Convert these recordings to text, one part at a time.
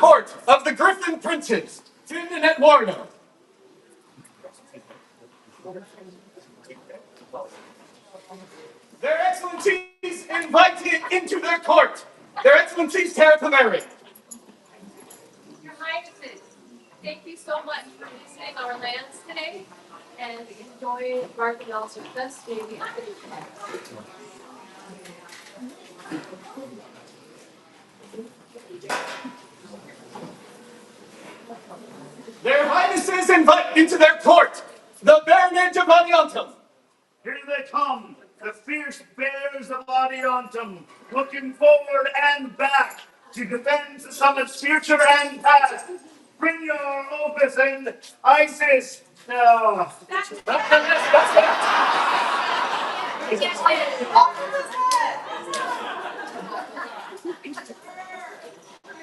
court of the Griffin Princes, Finn and Eduardo. Their Excellencies invited into their court. Their Excellencies Terra Pomaria. Your Highnesses, thank you so much for visiting our lands today and enjoy Bar Gemels with us. Their Highnesses invite into their court the Barony of Terra. Here they come, the fierce bears of Adiontum, looking forward and back to defend the summit's future and past. Bring your opus and Isis. No.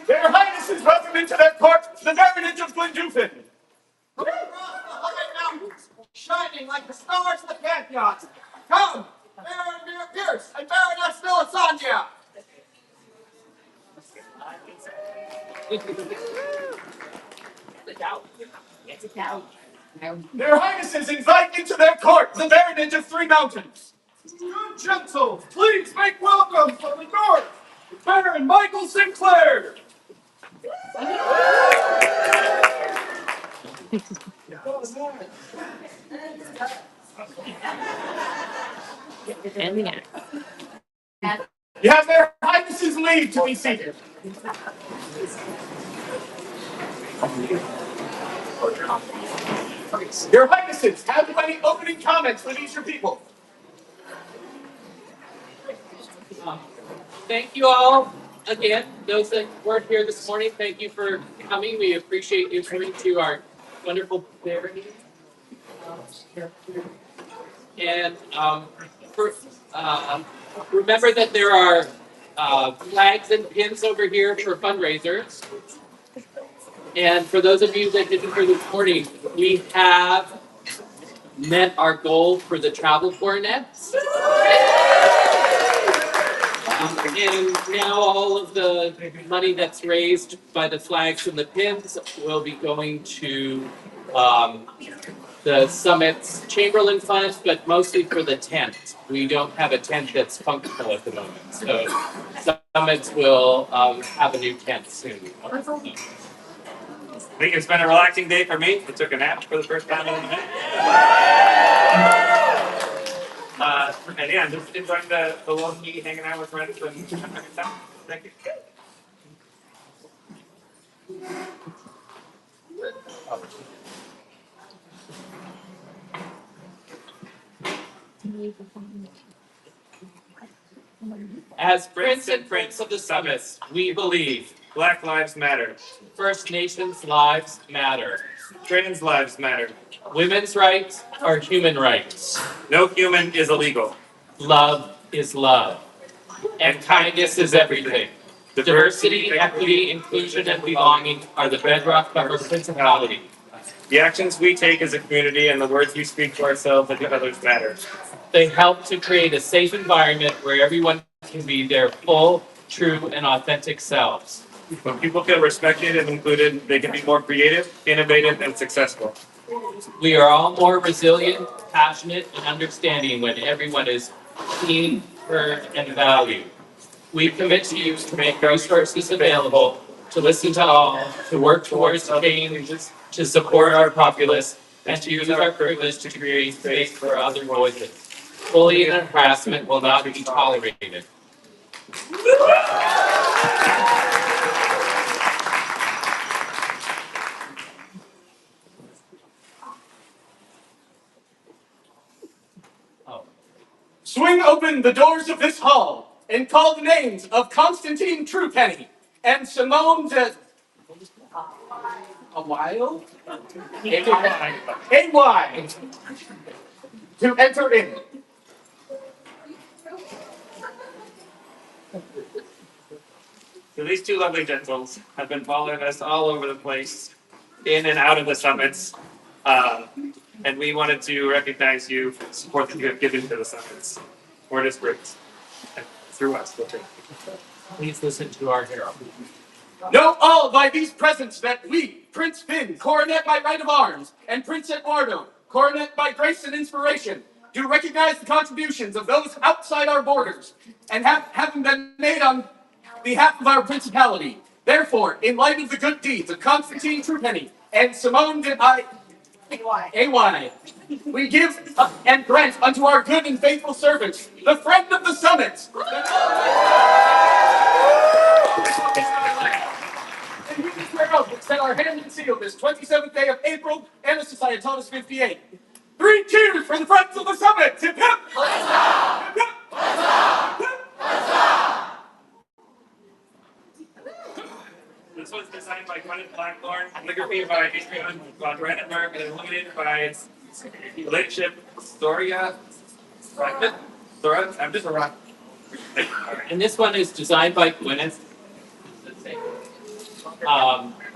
Their Highnesses welcome into their court the Baronage of Glendoofin. Across the high mountains, shining like the stars of the Pantheon. Come, Baron Mir Pierce and Baroness Melisandria. Their Highnesses invite into their court the Baronage of Three Mountains. Good gentles, please make welcome from the north, Baron Michael Sinclair. You have their Highnesses leave to be seated. Your Highnesses, have you any opening comments for these your people? Thank you all again. Those that weren't here this morning, thank you for coming. We appreciate you coming to our wonderful barony. And remember that there are flags and pins over here for fundraisers. And for those of you that didn't hear this morning, we have met our goal for the travel coronets. And now all of the money that's raised by the flags and the pins will be going to the Summit's Chamberlain Fund, but mostly for the tent. We don't have a tent that's functional at the moment, so Summits will have a new tent soon. I think it's been a relaxing day for me. I took a nap for the first time in a minute. And yeah, just enjoying the low-key, hanging out with friends and having a good time. Thank you. As Prince and Prince of the Summits, we believe Black lives matter. First Nations lives matter. Trans lives matter. Women's rights are human rights. No human is illegal. Love is love. And kindness is everything. Diversity, equity, inclusion, and belonging are the bedrock of our principality. The actions we take as a community and the words we speak to ourselves and to others matter. They help to create a safe environment where everyone can be their full, true, and authentic selves. When people feel respected and included, they can be more creative, innovative, and successful. We are all more resilient, passionate, and understanding when everyone is seen, heard, and valued. We commit to you to make resources available, to listen to all, to work towards change, to support our populace, and to use our privilege to create space for other voices. Bullying and harassment will not be tolerated. Swing open the doors of this hall and call the names of Constantine Truepenny and Simone de... A while? A-Y. To enter in. So these two lovely gentles have been following us all over the place, in and out of the summits, and we wanted to recognize you for the support that you have given to the summits. Word is great. Through us, we'll take it. Please listen to our hero. Know all by these presents that we, Prince Finn, coronet by right of arms, and Prince Eduardo, coronet by grace and inspiration, do recognize the contributions of those outside our borders, and having been made on behalf of our principality. Therefore, in light of the good deeds of Constantine Truepenny and Simone de AY, we give and grant unto our good and faithful servants, the friend of the summits, and we declare oath and set our hand and seal this 27th day of April, and the Societatis 58. 3 cheers for the friends of the summit! Hip hip! Hip hip! This was designed by Gwyneth Blackthorne, calligraphy by Adrian von Brandenburg, and illuminated by relationship Storia. Sora? I'm just a rock. And this one is designed by Gwyneth.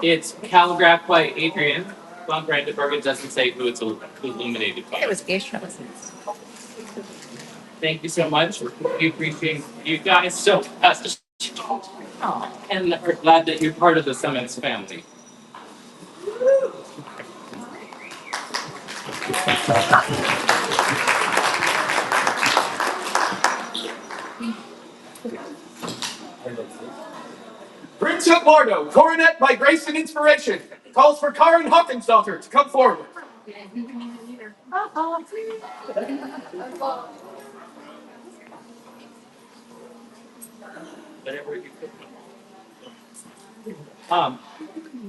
It's calligraphed by Adrian von Brandenburg. It doesn't say who it's illuminated by. It was Geisha. Thank you so much. We appreciate you guys so much. And we're glad that you're part of the Summits family. Prince Eduardo, coronet by grace and inspiration, calls for Karen Hockensdottir to come forward.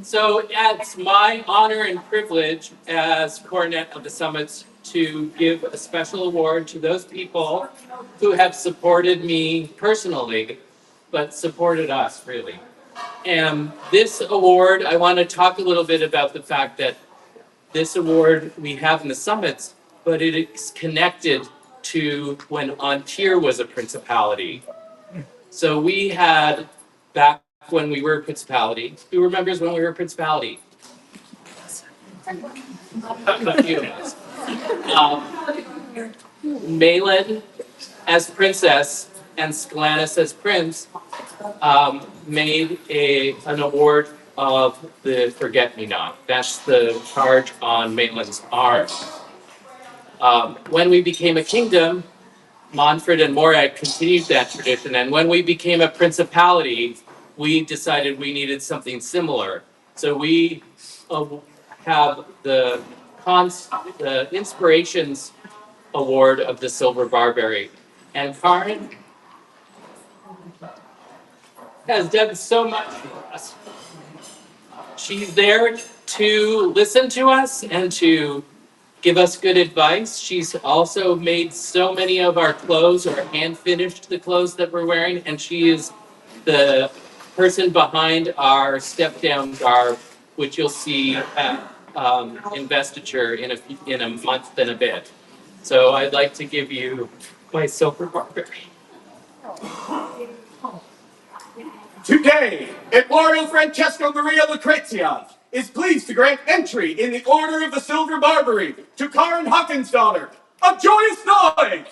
So it's my honor and privilege as coronet of the Summits to give a special award to those people who have supported me personally, but supported us really. And this award, I want to talk a little bit about the fact that this award we have in the Summits, but it is connected to when Antir was a principality. So we had, back when we were a principality, who remembers when we were a principality? A few of us. Malin as princess and Sklannis as prince made an award of the Forget-Me-Not. That's the charge on Maitland's arm. When we became a kingdom, Manfred and Morag continued that tradition, and when we became a principality, we decided we needed something similar. So we have the Inspirations Award of the Silver Barberry. And Karen has done so much for us. She's there to listen to us and to give us good advice. She's also made so many of our clothes, or hand finished the clothes that we're wearing, and she is the person behind our step down garb, which you'll see at investiture in a month and a bit. So I'd like to give you my Silver Barberry. Today, Eduardo Francesco Maria Lucrezia is pleased to grant entry in the Order of the Silver Barberry to Karen Hockensdottir. A joyous noise!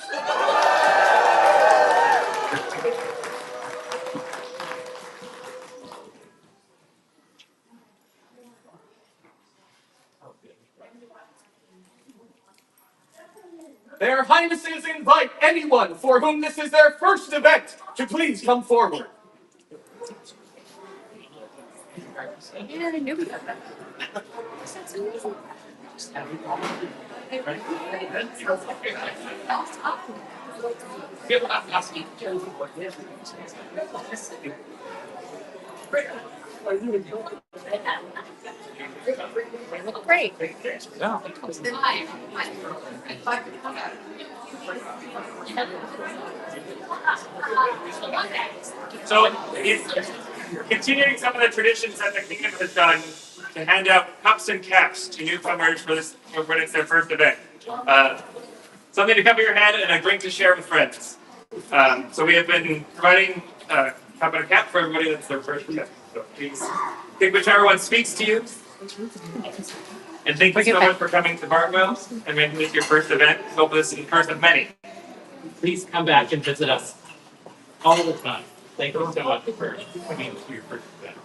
Their Highnesses invite anyone for whom this is their first event to please come forward. Yeah, I knew that. They look great. Yeah. So it's continuing some of the traditions that the kingdom has done to hand out cups and caps to newcomers for when it's their first event. Something to cover your head and a drink to share with friends. So we have been providing a cup and a cap for everybody that's their first event. So please pick whichever one speaks to you. And thank you so much for coming to Bar Gemels and making this your first event. Hope this is the first of many. Please come back and visit us all the time. Thank you so much for coming to your first event.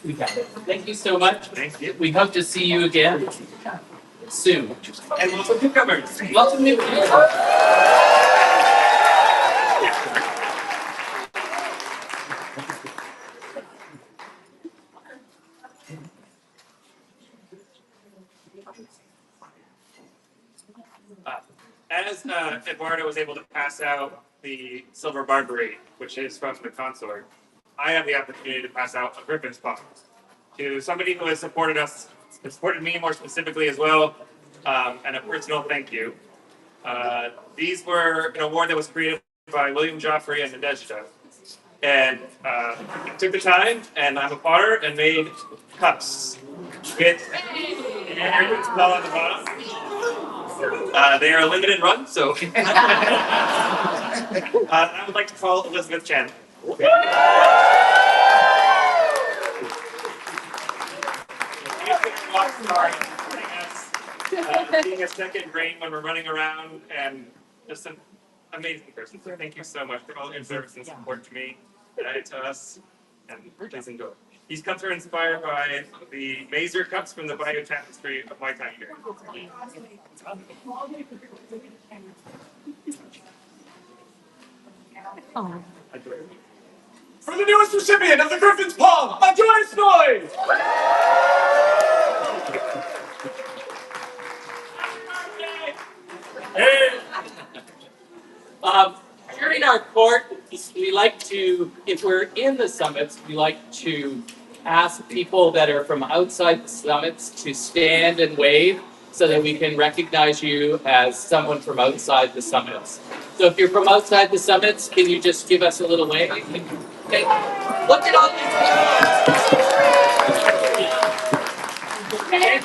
We got it. Thank you so much. Thank you. We hope to see you again soon. And welcome newcomers. Welcome newcomers. As Eduardo was able to pass out the silver Barbary, which is from the consort, I have the opportunity to pass out a Griffin's Paw to somebody who has supported us, has supported me more specifically as well, and a personal thank you. These were an award that was created by William Joffrey and Nadezhda. And I took the time, and I'm a potter, and made cups with Griffin's Paw on the bottom. They are a limited run, so I would like to call Elizabeth Chen. Being a second brain when we're running around, and just an amazing person. So thank you so much for all your service and support to me, and to us, and please enjoy. These cups are inspired by the Mazer cups from the Bayeux Tapestry of my time here. For the newest recipient of the Griffin's Palm, a joyous noise! During our court, we like to, if we're in the summits, we like to ask people that are from outside the summits to stand and wave so that we can recognize you as someone from outside the summits. So if you're from outside the summits, can you just give us a little wave? Okay. Look at all these people.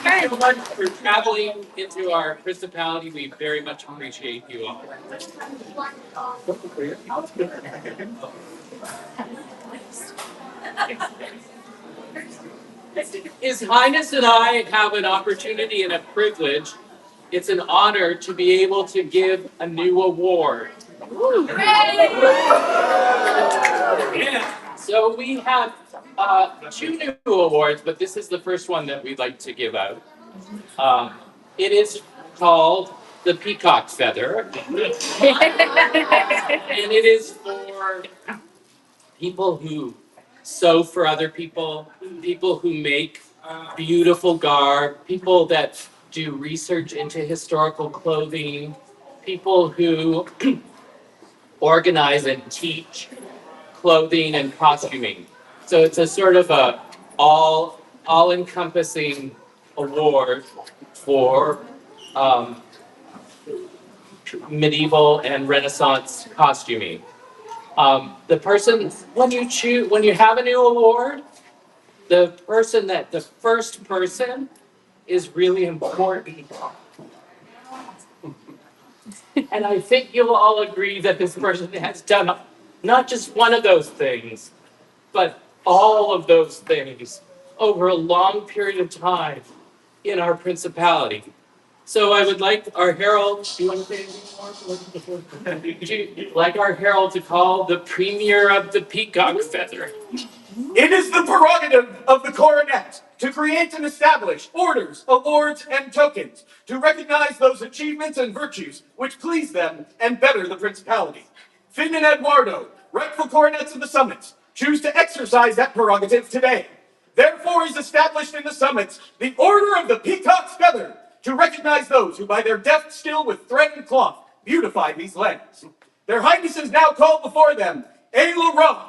Thank you so much for traveling into our principality. We very much appreciate you all. His Highness and I have an opportunity and a privilege. It's an honor to be able to give a new award. Yeah. So we have two new awards, but this is the first one that we'd like to give out. It is called the Peacock Feather. And it is for people who sew for other people, people who make beautiful garb, people that do research into historical clothing, people who organize and teach clothing and costuming. So it's a sort of a all-encompassing award for medieval and Renaissance costuming. The person, when you have a new award, the first person is really important. And I think you'll all agree that this person has done not just one of those things, but all of those things over a long period of time in our principality. So I would like our herald, do you want to say anything more? Would you like our herald to call the premier of the Peacock Feather? It is the prerogative of the coronet to create and establish orders, awards, and tokens to recognize those achievements and virtues which please them and better the principality. Finn and Eduardo, rightful coronets of the summits, choose to exercise that prerogative today. Therefore is established in the summits the Order of the Peacock's Feather to recognize those who by their deft skill with thread and cloth beautify these lands. Their Highnesses now call before them, A. Laurent.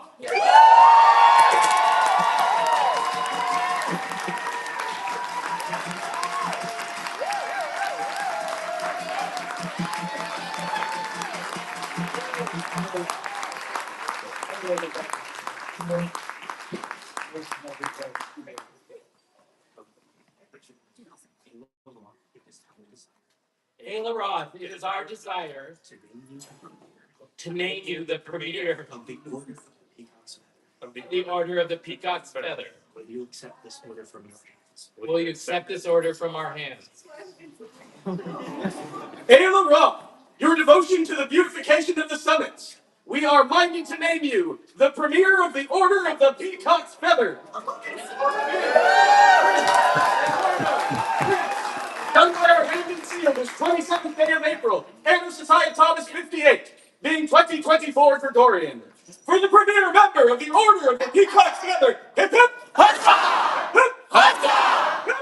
Laurent, it is our desire to name you the premier the Order of the Peacock's Feather. Will you accept this order from your hands? Will you accept this order from our hands? Ayla Ra, your devotion to the beautification of the summits. We are minded to name you the premier of the Order of the Peacock's Feather. Done by our hand and seal this 27th day of April, Anno Society Thomas 58, being 2024 Gregorian. For the premier member of the Order of the Peacock's Feather, hip hip, hurrah! Hip, hurrah! Hip,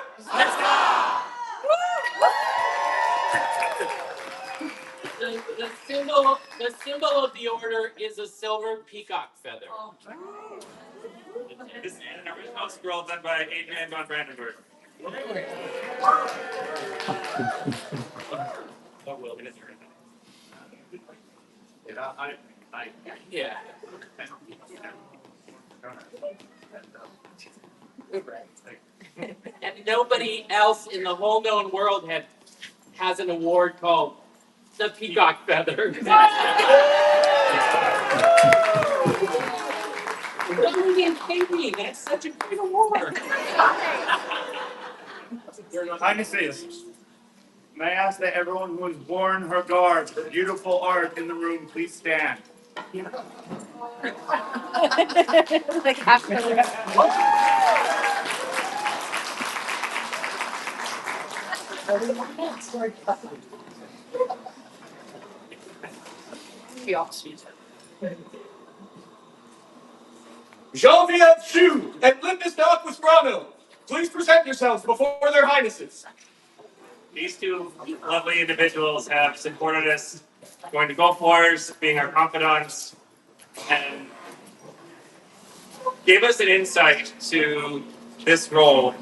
The symbol of the order is a silver peacock feather. This is an original scroll done by Adrian von Brandenburg. Yeah. And nobody else in the whole known world has an award called the Peacock Feather. Don't even pay me. That's such a great award. Highnesses, may I ask that everyone who has worn her garb, her beautiful art in the room, please stand. Like half Genevieve Shu and Linda Aquis Grano, please present yourselves before their highnesses. These two lovely individuals have supported us going to Gulf Wars, being our confidants, and gave us an insight to this role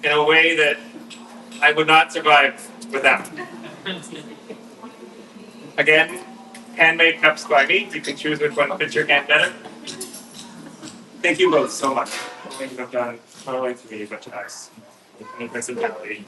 in a way that I would not survive without. Again, handmade cups by me. You can choose which one fits your hand better. Thank you both so much for what you have done, not only for me, but to us. And principality.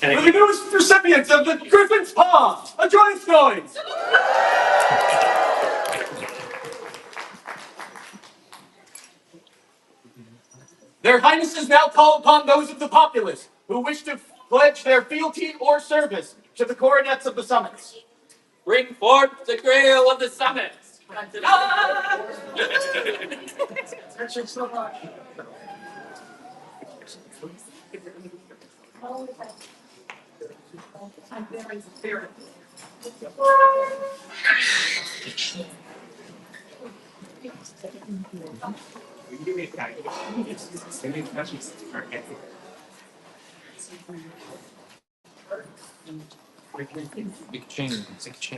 For the newest recipients of the Griffin's Paw, a joyous noise. Their highnesses now call upon those of the populace who wish to pledge their fealty or service to the coronets of the summits. Bring forth the grail of the summits.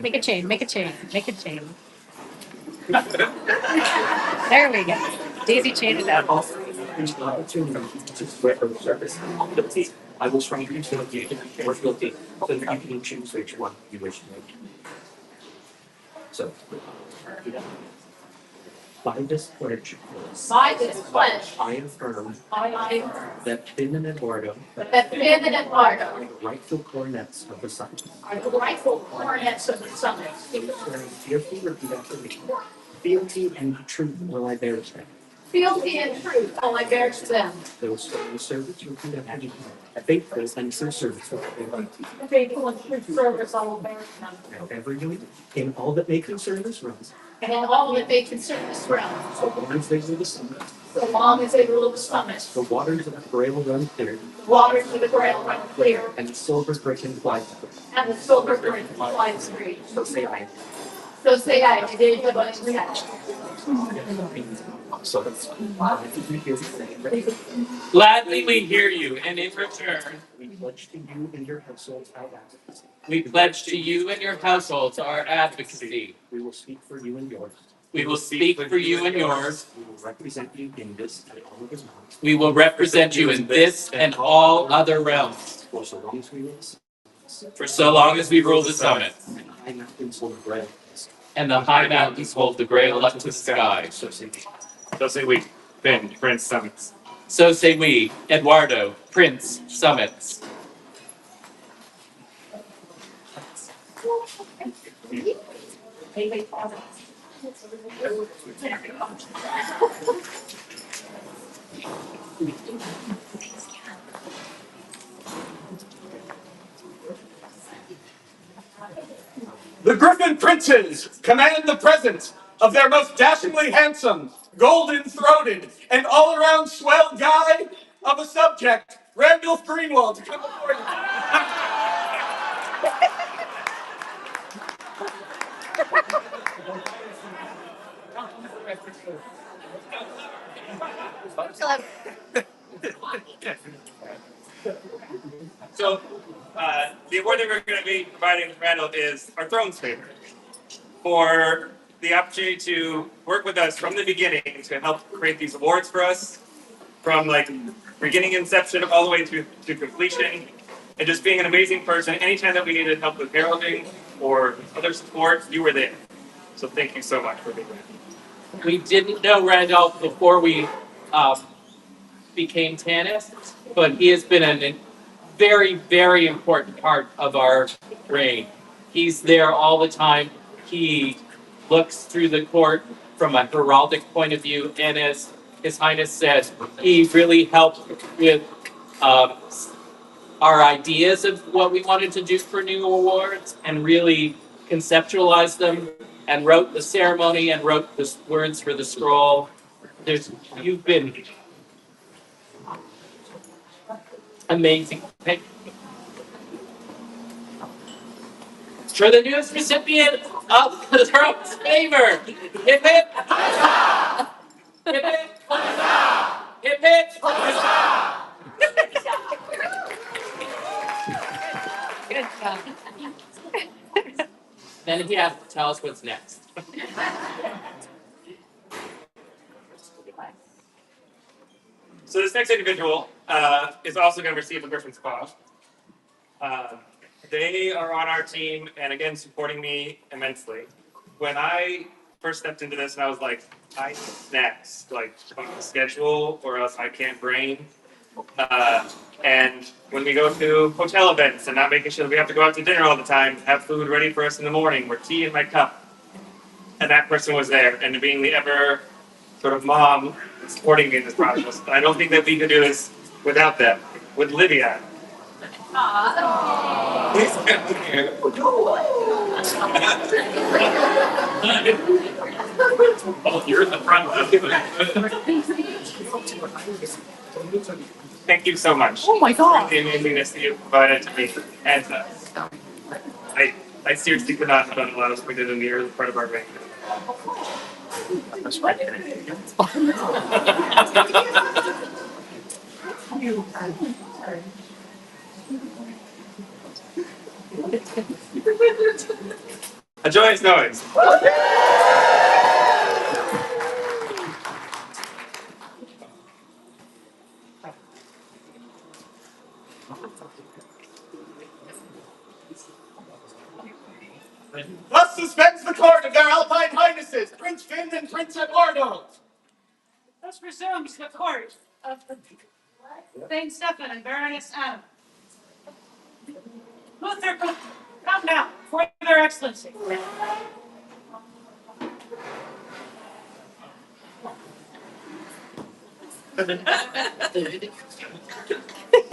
Make a chain, make a chain, make a chain. There we go. Daisy chain it out. I will strike you to the or guilty, so that you can choose which one you wish to make. So, by this pledge, By this pledge, I affirm I that Finn and Eduardo that Finn and Eduardo are the rightful coronets of the summit. are the rightful coronets of the summits. I swear fearfully repeat after me. Fealty and truth will I bear to them. Fealty and truth will I bear to them. Those who serve to repeat after me. A faithful and true service will I bear to you. Faithful and true service I will bear to them. However you do, in all that may concern this realm, And in all that they concern this realm, so long as they rule the summit, so long as they rule the summit, the waters of the grail run clear, the waters of the grail run clear, and the silver brick and fly. and the silver brick flies free. So say I. So say I, today the bunch we have. So that's we hear you say. Gladly we hear you, and in return, We pledge to you and your households our advocacy. we pledge to you and your households our advocacy. We will speak for you and yours. We will speak for you and yours. We will represent you in this and all of his realms. We will represent you in this and all other realms, For so long as we will, for so long as we rule the summit, and high mountains will grail. and the high mountains hold the grail up to the sky. So say we. So say we. Finn, Prince Summits. So say we, Eduardo, Prince Summits. The Griffin Princes command the presence of their most dashingly handsome, golden-throated, and all-around swell guy of a subject, Randolph Greenwald, to come before you. So, the award that we're going to be providing to Randall is our Thrones Favor for the opportunity to work with us from the beginning to help create these awards for us, from like beginning inception all the way to completion, and just being an amazing person. Anytime that we needed help with heralding or other support, you were there. So thank you so much for being there. We didn't know Randolph before we became Tannists, but he has been a very, very important part of our reign. He's there all the time. He looks through the court from a heraldic point of view, and as His Highness said, he really helped with our ideas of what we wanted to do for new awards and really conceptualized them and wrote the ceremony and wrote the words for the scroll. You've been amazing. For the newest recipient of the Thrones Favor, hip hip, hip hip, hip hip. Good job. Then he has to tell us what's next. So this next individual is also going to receive the Griffin's Claw. They are on our team and again supporting me immensely. When I first stepped into this and I was like, I need snacks, like on the schedule or else I can't brain. And when we go to hotel events and not making sure that we have to go out to dinner all the time, have food ready for us in the morning with tea in my cup. And that person was there and being the ever sort of mom supporting me in this process. But I don't think that we could do this without them. With Lydia. Please come here. Oh, you're in the front. Thank you so much. Oh my God. For the amazingness that you provided to me. And I seriously could not have done a lot of what we did in the early part of our reign. A joyous noise. Thus suspends the court of their Alpine Highnesses, Prince Finn and Prince Eduardo. Thus resumes the court of the Thane Stefan and Baroness Anna. Luther, come now, for their excellency.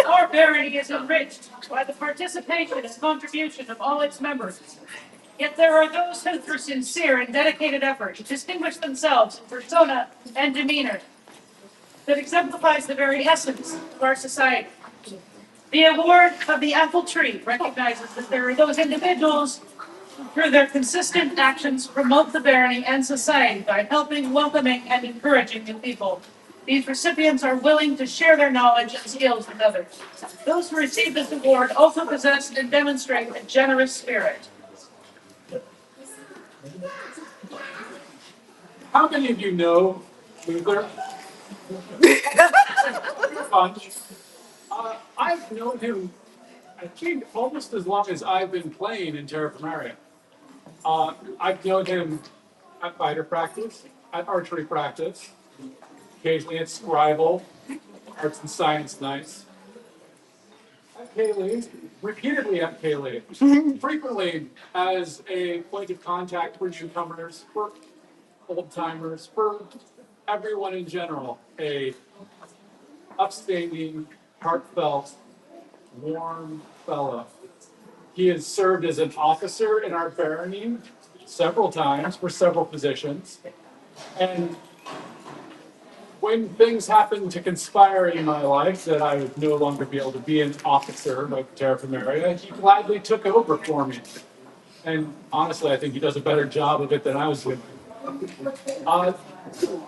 Our barony is enriched by the participation and contribution of all its members. Yet there are those who, through sincere and dedicated effort, distinguish themselves in persona and demeanor that exemplifies the very essence of our society. The award of the apple tree recognizes that there are those individuals who, through their consistent actions, promote the barony and society by helping, welcoming, and encouraging new people. These recipients are willing to share their knowledge and skills with others. Those who receive this award also possess and demonstrate a generous spirit. How many of you know Luther? Bunch. I've known him, I think, almost as long as I've been playing in Terra Pomaria. I've known him at fighter practice, at archery practice, Occasionally it's scribal, arts and science nights. At Kaylee, repeatedly at Kaylee, frequently as a point of contact for newcomers, for old timers, for everyone in general, a upstanding, heartfelt, warm fellow. He has served as an officer in our barony several times for several positions. And when things happened to conspire in my life that I would no longer be able to be an officer of Terra Pomaria, he gladly took over for me. And honestly, I think he does a better job of it than I was doing.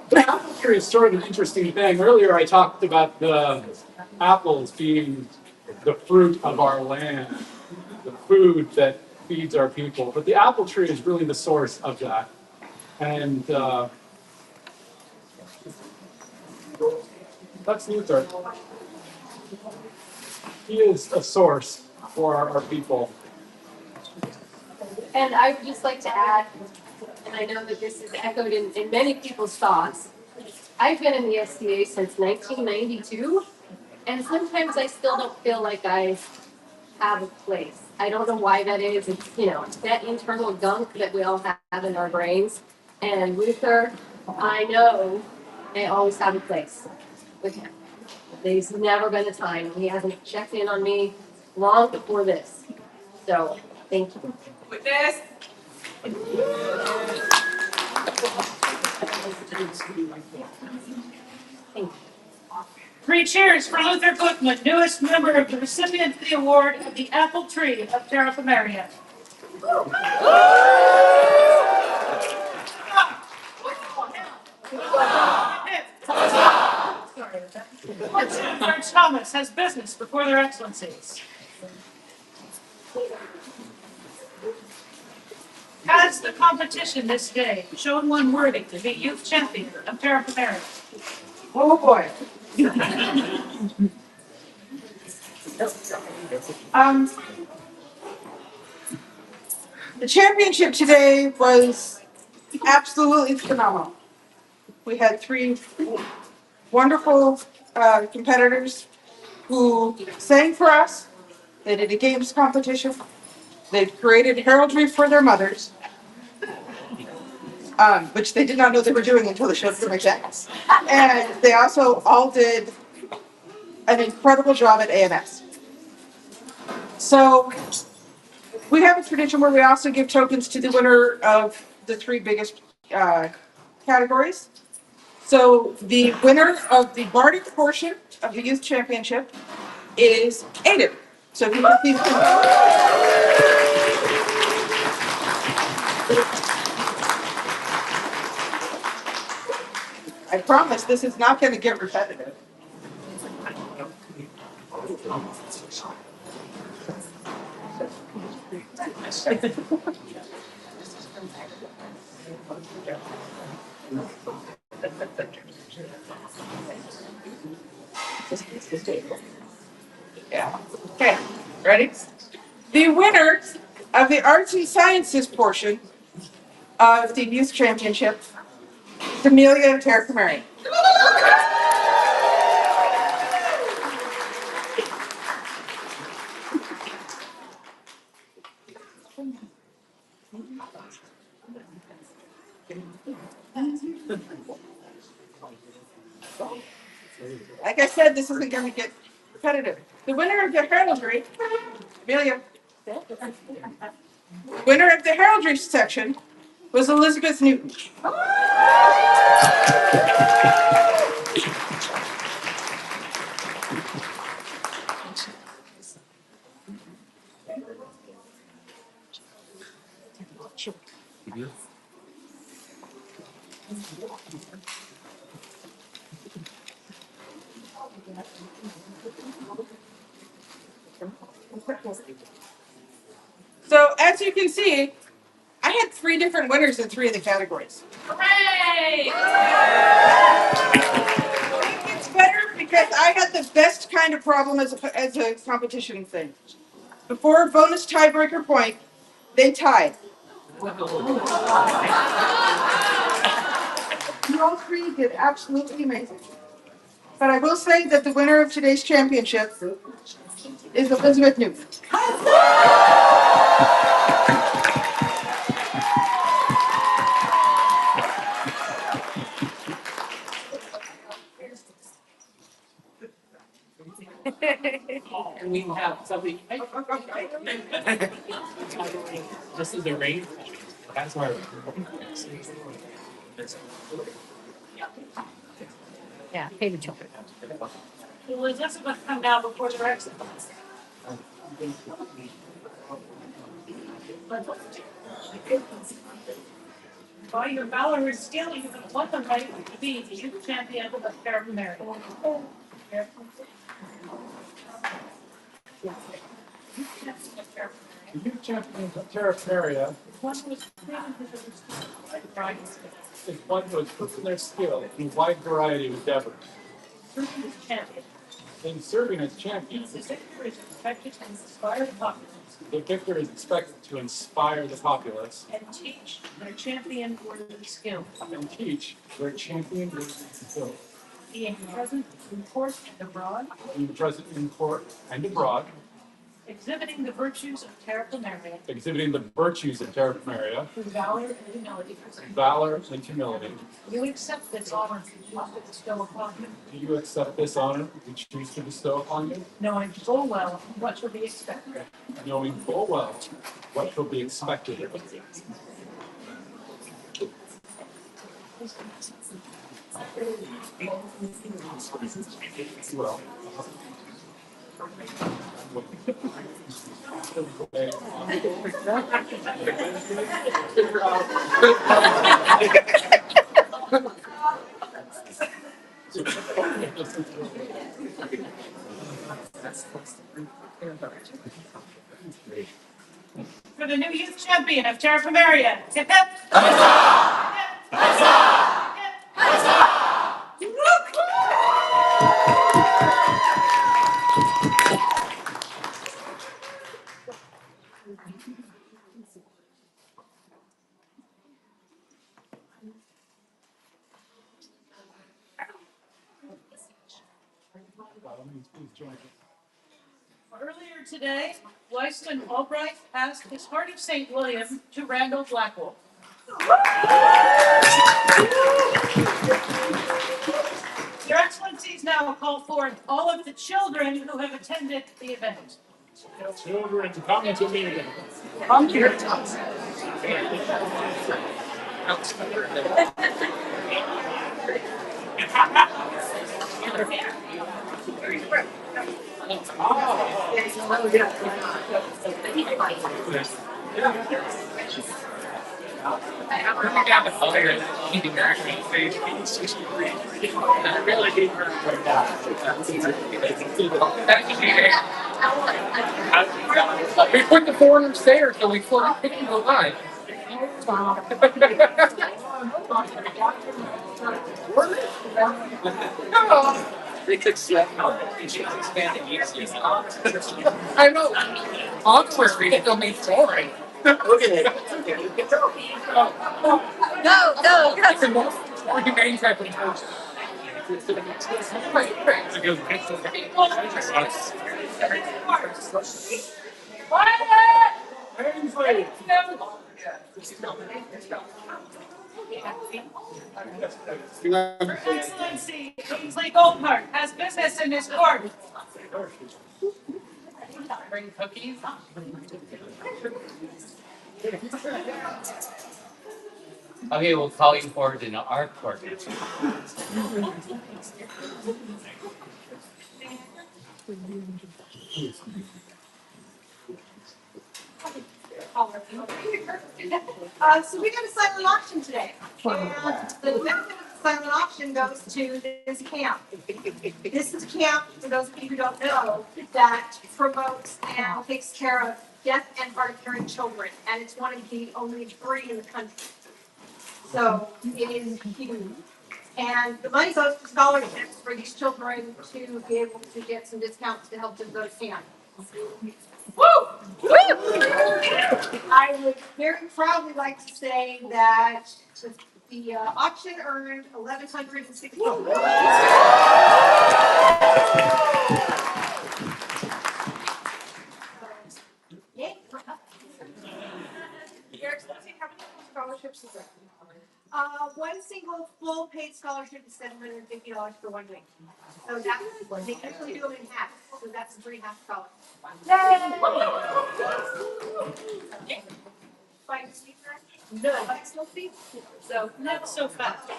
The apple tree is sort of an interesting thing. Earlier I talked about the apples being the fruit of our land, the food that feeds our people. But the apple tree is really the source of that. And that's Luther. He is a source for our people. And I would just like to add, and I know that this is echoed in many people's thoughts, I've been in the SCA since 1992, and sometimes I still don't feel like I have a place. I don't know why that is. It's, it's that internal gunk that we all have in our brains. And Luther, I know they always have a place with him. There's never been a time he hasn't checked in on me long before this. So, thank you. With this. Thank you. 3 cheers for Luther Glickman, newest member of the recipient of the award of the Apple Tree of Terra Pomaria. George Thomas has business before their excellencies. Has the competition this day shown one worthy to be youth champion of Terra Pomaria? Oh boy. The championship today was absolutely phenomenal. We had 3 wonderful competitors who sang for us. They did a games competition. They created heraldry for their mothers, which they did not know they were doing until they showed them examples. And they also all did an incredible job at AMS. So we have a tradition where we also give tokens to the winner of the 3 biggest categories. So the winner of the Bardic portion of the youth championship is Aiden. So if you can please I promise this is not going to get repetitive. Yeah. Okay. Ready? The winner of the Arts and Sciences portion of the Youth Championship is Amelia of Terra Pomaria. Like I said, this isn't going to get repetitive. The winner of the heraldry, Amelia. Winner of the heraldry section was Elizabeth Newton. So as you can see, I had 3 different winners in 3 of the categories. Hooray! It gets better because I had the best kind of problem as a competition thing. Before a bonus tiebreaker point, they tied. You all three did absolutely amazing. But I will say that the winner of today's championship is Elizabeth Newton. And we have something. This is a rain. That's where. Yeah, pay the children. Elizabeth come down before the rest of us. By your valor and skill, you have won the right to be the youth champion of Terra Pomaria. The youth champions of Terra Pomaria One was created because of the right is one who has proven their skill in a wide variety of endeavors. serving as champion. In serving as champions, The victor is expected to inspire the populace the victor is expected to inspire the populace and teach their champion worthy skill, and teach their champion skill, being present in court and abroad, being present in court and abroad, exhibiting the virtues of Terra Pomaria exhibiting the virtues of Terra Pomaria, with valor and humility. valor and humility. You accept this honor to bestow upon you, Do you accept this honor we choose to bestow upon you, knowing full well what will be expected. knowing full well what will be expected of you? Well, For the new youth champion of Terra Pomaria, hip hip! Earlier today, Weiston Albright passed his Heart of St. William to Randall Blackwell. Your Excellencies now call forth all of the children who have attended the event. children, come to me. Come here. We put the foreigners there, so we couldn't pick them alive. They could sweat. I know. Encore Street is still made boring. Look at it. Go. It's the most humane type of person. Ainsley! Your Excellency, Kingsley Goldhart has business in his court. Bring cookies. Okay, we'll call you forward in our court. So we got a silent auction today. And the benefit of the silent auction goes to this camp. This is a camp, for those of you who don't know, that promotes and takes care of deaf and hard of hearing children. And it's one of the only 3 in the country. So it is huge. And the money goes to scholarships for these children to be able to get some discounts to help them go to camp. Woo! I would very proudly like to say that the The auction earned 1,160. Yay. Your Excellency, how many scholarships is that? One single full paid scholarship is $750 for 1 week. So that's, they usually do them in half, so that's 3.5 scholars. Fine, speaker? No, I still speak? so not so fast.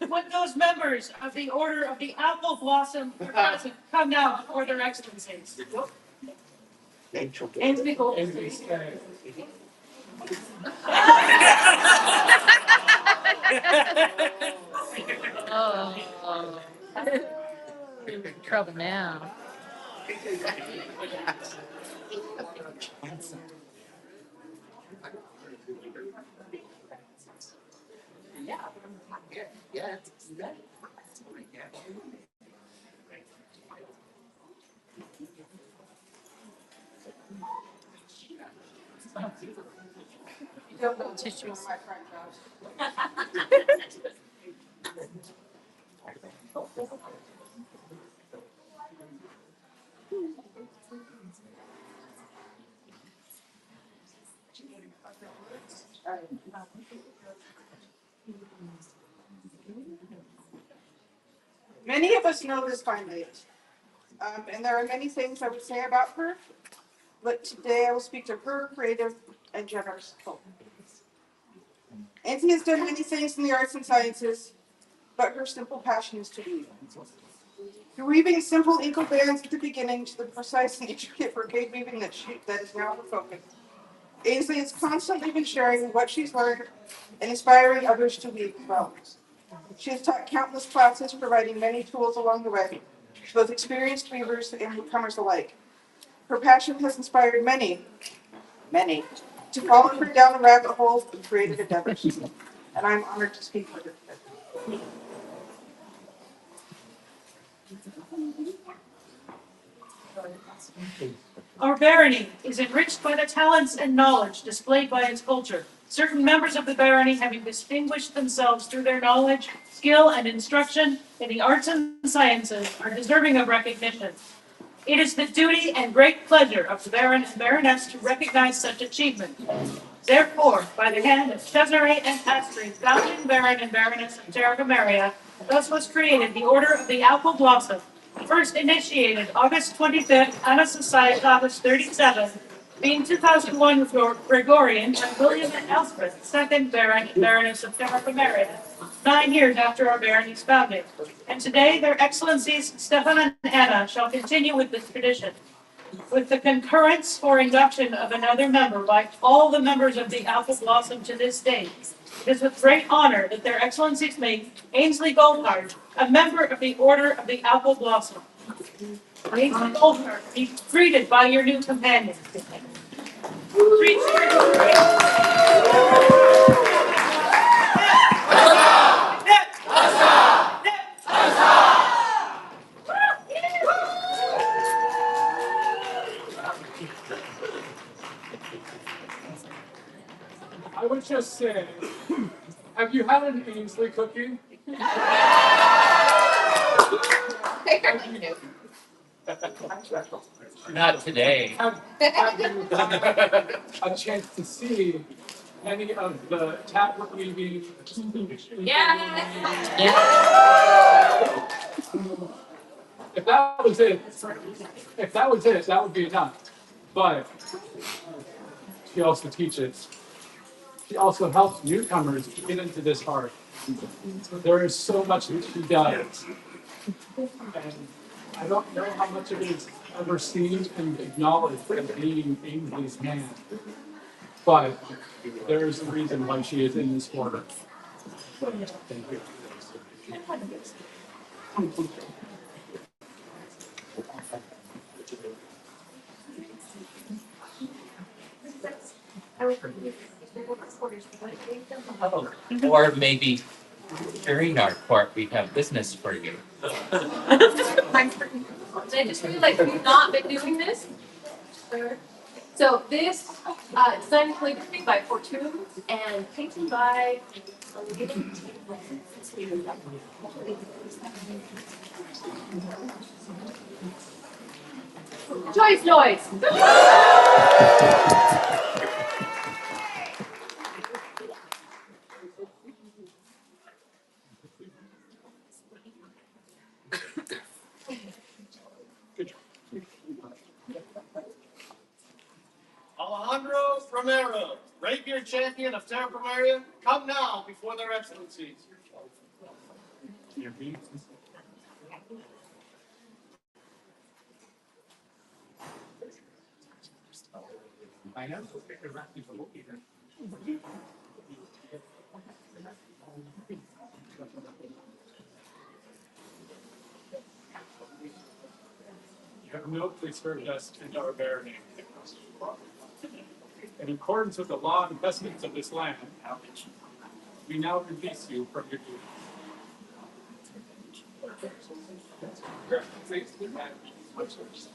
Would those members of the Order of the Apple Blossom are present come now before their excellencies? Ainsley Gold. Ainsley stay. Oh. Trouble now. You don't know tissue on my front house. Many of us know this fine lady, and there are many things I would say about her, but today I will speak to her creative and generous soul. Auntie has done many things in the arts and sciences, but her simple passion is to weave. Through weaving simple inkle bands at the beginning to the precise and intricate brocade weaving that is now her focus, Ainsley has constantly been sharing what she's learned and inspiring others to weave as well. She has taught countless classes, providing many tools along the way to both experienced weavers and newcomers alike. Her passion has inspired many to follow her down the rabbit hole of creative endeavors, and I'm honored to speak with her today. Our barony is enriched by the talents and knowledge displayed by its culture. Certain members of the barony, having distinguished themselves through their knowledge, skill, and instruction in the arts and sciences, are deserving of recognition. It is the duty and great pleasure of the Baron and Baroness to recognize such achievement. Therefore, by the hand of Cesare and Astrid, founding Baron and Baroness of Terra Pomaria, thus was created the Order of the Apple Blossom, first initiated August 25th, Anna Society, August 37, being 2001 Gregorian, and William and Elspeth, second Baron and Baroness of Terra Pomaria, 9 years after our barony's founding. And today, their excellencies, Stefan and Anna, shall continue with this tradition. With the concurrence or induction of another member by all the members of the Apple Blossom to this date, it is with great honor that their excellencies make Ainsley Goldhart a member of the Order of the Apple Blossom. Ainsley Goldhart, be greeted by your new companion. I would just say, have you had an Ainsley cookie? Not today. Have you had a chance to see any of the tablet weaving? If that was it, that would be enough. But she also teaches. She also helps newcomers get into this art. There is so much that she does. And I don't know how much of it is ever seen and acknowledged as being Ainsley's man. But there's a reason why she is in this order. Thank you. Or maybe during our court, we have business for you. I just feel like we've not been doing this. So this design calligraphy by Fortune and painting by Choice noise. Alejandro Romero, rapier champion of Terra Pomaria, come now before their excellencies. You have nobly served us in our barony. In accordance with the law and customs of this land, we now release you from your duty.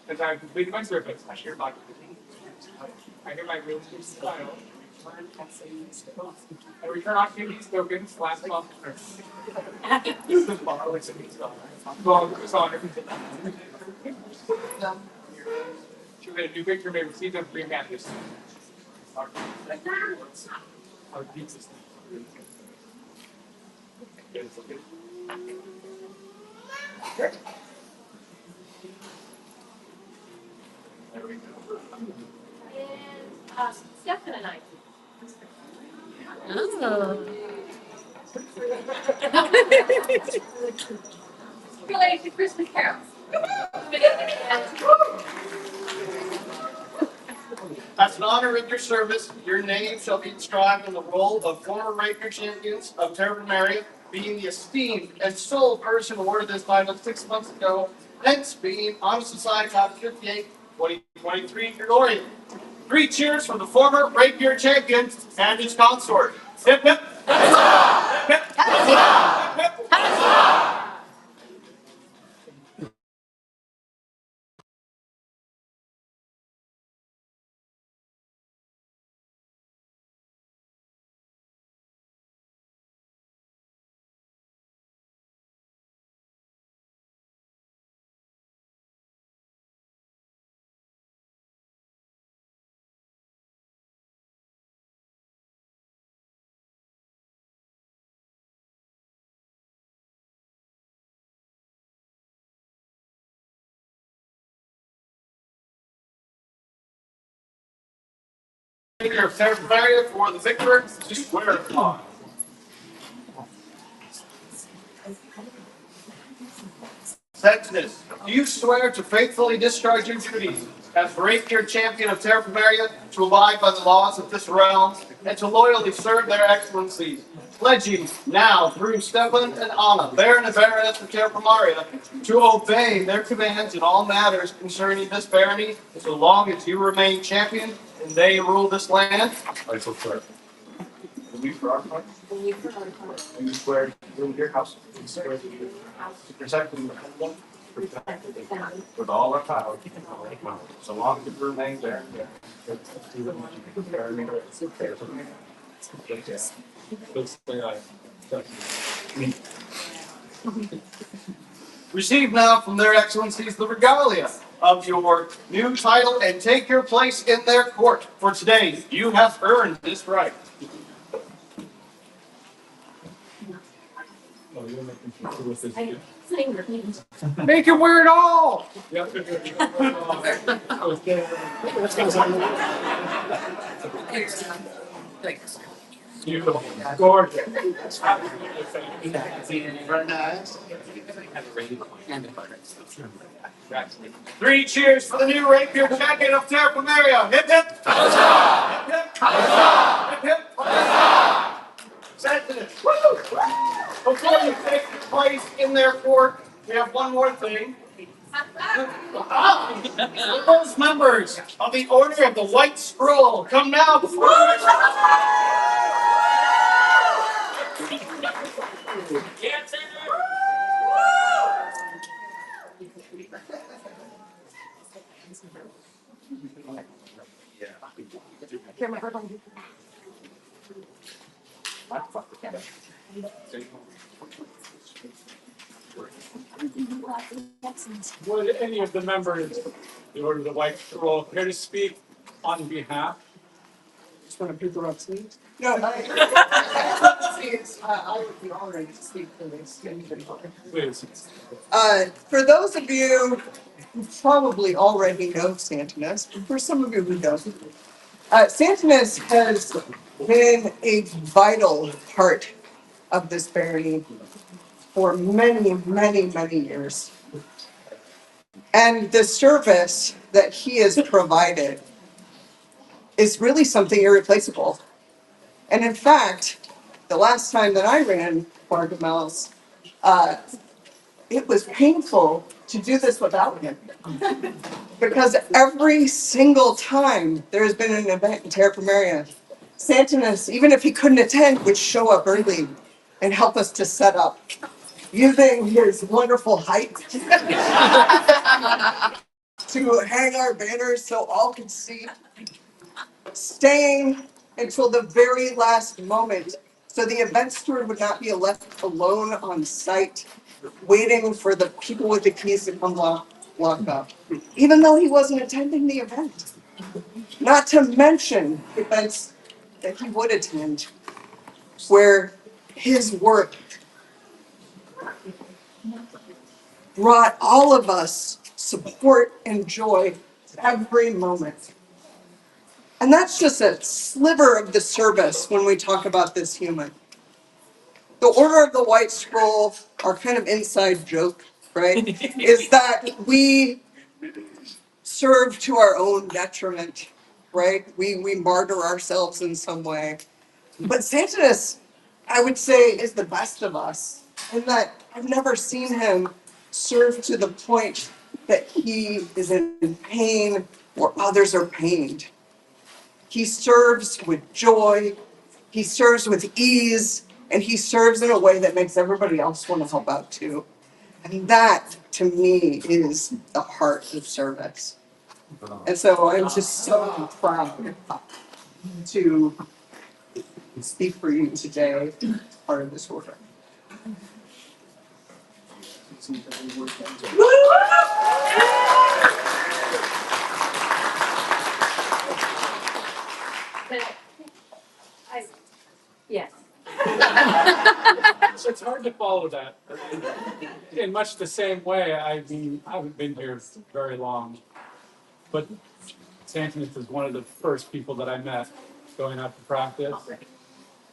As I have completed my service, I hereby release the file. I return on these tokens last month. This is borrowing some these dollars. Honor. Should a new victor may receive them free handed. Our pizza. There we go. And Stefan and I. Oh. Related to Christmas carols. As an honor in your service, your name shall be inscribed on the roll of former rapier champions of Terra Pomaria, being the esteemed and sole person awarded this title 6 months ago, hence being Honor Society Top 58 2023 Gregorian. 3 cheers for the former rapier champion and his consort. Hip hip. Hip hip. Hip hip. Of Terra Pomaria for the victor to swear upon. Sextus, do you swear to faithfully discharge your duties as rapier champion of Terra Pomaria, to abide by the laws of this realm, and to loyally serve their excellencies, pledging now through Stefan and Anna, Baron and Baroness of Terra Pomaria, to obey their commands in all matters concerning this barony, so long as you remain champion and they rule this land? I so swear. And we for our part? And we for our part. And we swear to rule your house. We swear to protect and defend them. With all our power, so long as it remains there. Receive now from their excellencies the regalia of your new title and take your place in their court. For today, you have earned this right. Make him wear it all! Beautiful. Gorgeous. Very nice. 3 cheers for the new rapier champion of Terra Pomaria. Hip hip! Hip hip! Hip hip! Sentence. Before you take your place in their court, we have one more thing. Those members of the Order of the White Scroll come now before Would any of the members, in order the White Scroll, care to speak on behalf? Just want to pick her up, please. No, I would be honored to speak for this. Please. For those of you who probably already know Santinus, but for some of you who don't, Santinus has been a vital part of this barony for many, many, many years. And the service that he has provided is really something irreplaceable. And in fact, the last time that I ran Bar Gemels, it was painful to do this without him. Because every single time there has been an event in Terra Pomaria, Santinus, even if he couldn't attend, would show up early and help us to set up, using his wonderful height to hang our banners so all could see, staying until the very last moment so the event steward would not be left alone on site, waiting for the people with the keys to come lock up, even though he wasn't attending the event. Not to mention events that he would attend, where his work brought all of us support and joy every moment. And that's just a sliver of the service when we talk about this human. The Order of the White Scroll, our kind of inside joke, right, is that we serve to our own detriment, right? We martyr ourselves in some way. But Santinus, I would say, is the best of us in that I've never seen him serve to the point that he is in pain or others are pained. He serves with joy, he serves with ease, and he serves in a way that makes everybody else want to help out too. And that, to me, is the heart of service. And so I'm just so proud to speak for you today as part of this order. Yes. So it's hard to follow that. In much the same way, I haven't been here very long, but Santinus is one of the first people that I met going out to practice.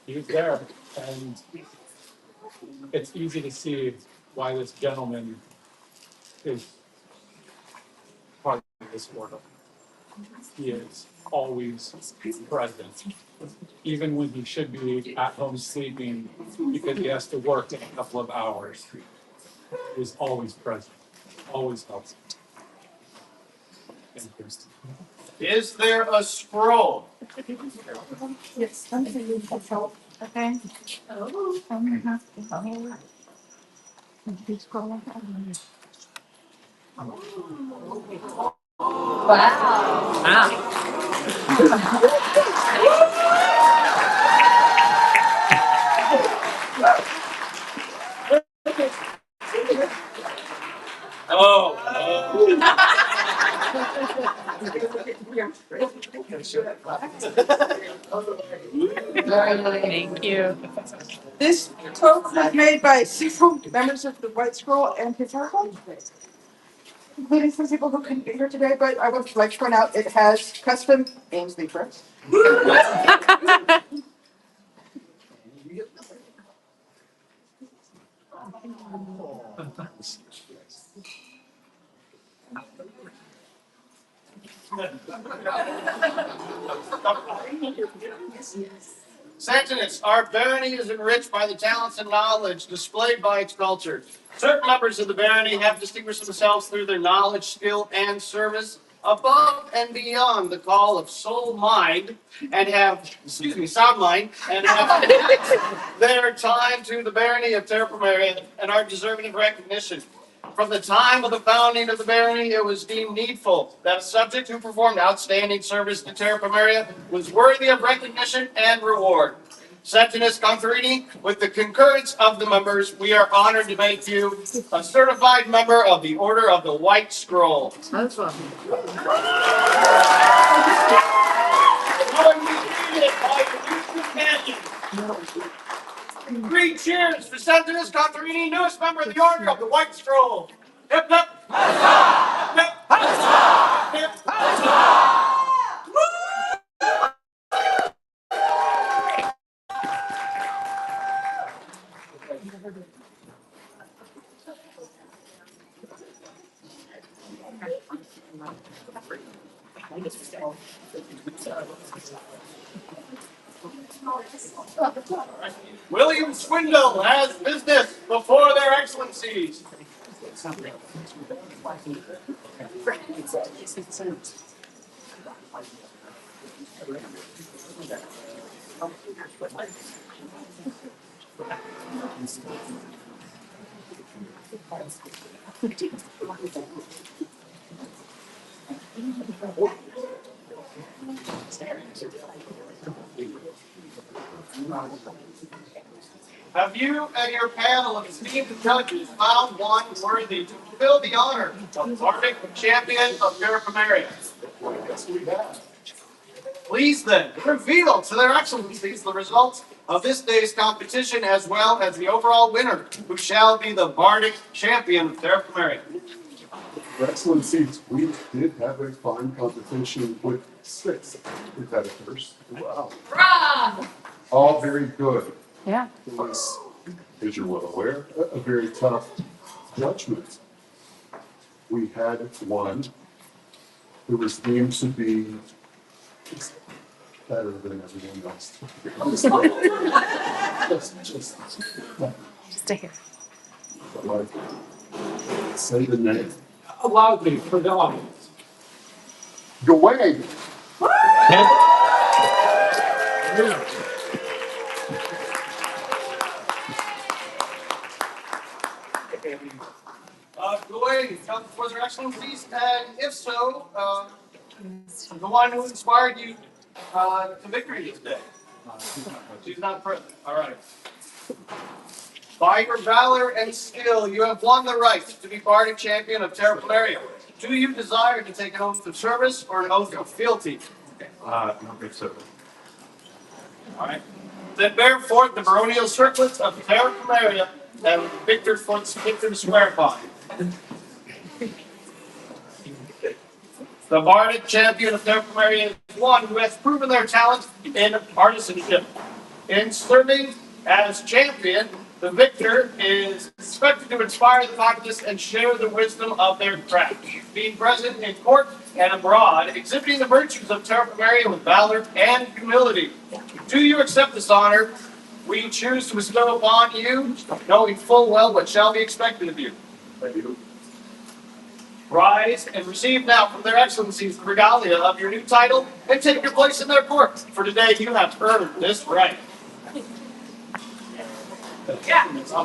He was there, and it's easy to see why this gentleman is part of this order. He is always present, even when he should be at home sleeping because he has to work in a couple of hours. He is always present, always helps. Thank you. Is there a scroll? Yes, I'm going to need help. Okay. Oh. I'm going to have to. Thank you. This token was made by several members of the White Scroll and his household, including some people who couldn't be here today, but I would like to point out it has custom Ainsley prints. Santinus, our barony is enriched by the talents and knowledge displayed by its culture. Certain members of the barony have distinguished themselves through their knowledge, skill, and service above and beyond the call of sound mind, and have their time to the barony of Terra Pomaria and are deserving of recognition. From the time of the founding of the barony, it was deemed needful that a subject who performed outstanding service to Terra Pomaria was worthy of recognition and reward. Septimus Conferini, with the concurrence of the members, we are honored to make you a certified member of the Order of the White Scroll. That's fun. Join me greeted by your new companion. 3 cheers for Septimus Conferini, newest member of the Order of the White Scroll. Hip hip. Hip hip. Hip hip. William Swindle has business before their excellencies. Have you and your panel of esteemed judges found one worthy to fulfill the honor of Baronic Champion of Terra Pomaria? Yes, we have. Please then reveal to their excellencies the results of this day's competition as well as the overall winner, who shall be the Bardic Champion of Terra Pomaria. Your Excellencies, we did have a fine competition with 6 competitors. Wow. Brah! All very good. Yeah. It was, as you're well aware, a very tough judgment. We had one who was deemed to be better than everyone else. just Stay here. like, say the name. Loudly for the audience. Gawain. Gawain, come before their excellencies, and if so, the one who inspired you to victory this day. She's not present. All right. By your valor and skill, you have won the right to be Bardic Champion of Terra Pomaria. Do you desire to take an oath of service or an oath of fealty? No, big so. All right. Then bear forth the baronial circlets of Terra Pomaria and Victor to swear upon. The Bardic Champion of Terra Pomaria is one who has proven their talent in partisanship. In serving as champion, the victor is expected to inspire the populace and share the wisdom of their craft, being present in court and abroad, exhibiting the virtues of Terra Pomaria with valor and humility. Do you accept this honor? We choose to bestow upon you, knowing full well what shall be expected of you. I do. Rise and receive now from their excellencies the regalia of your new title and take your place in their court. For today you have earned this right. Yeah. Hip hip.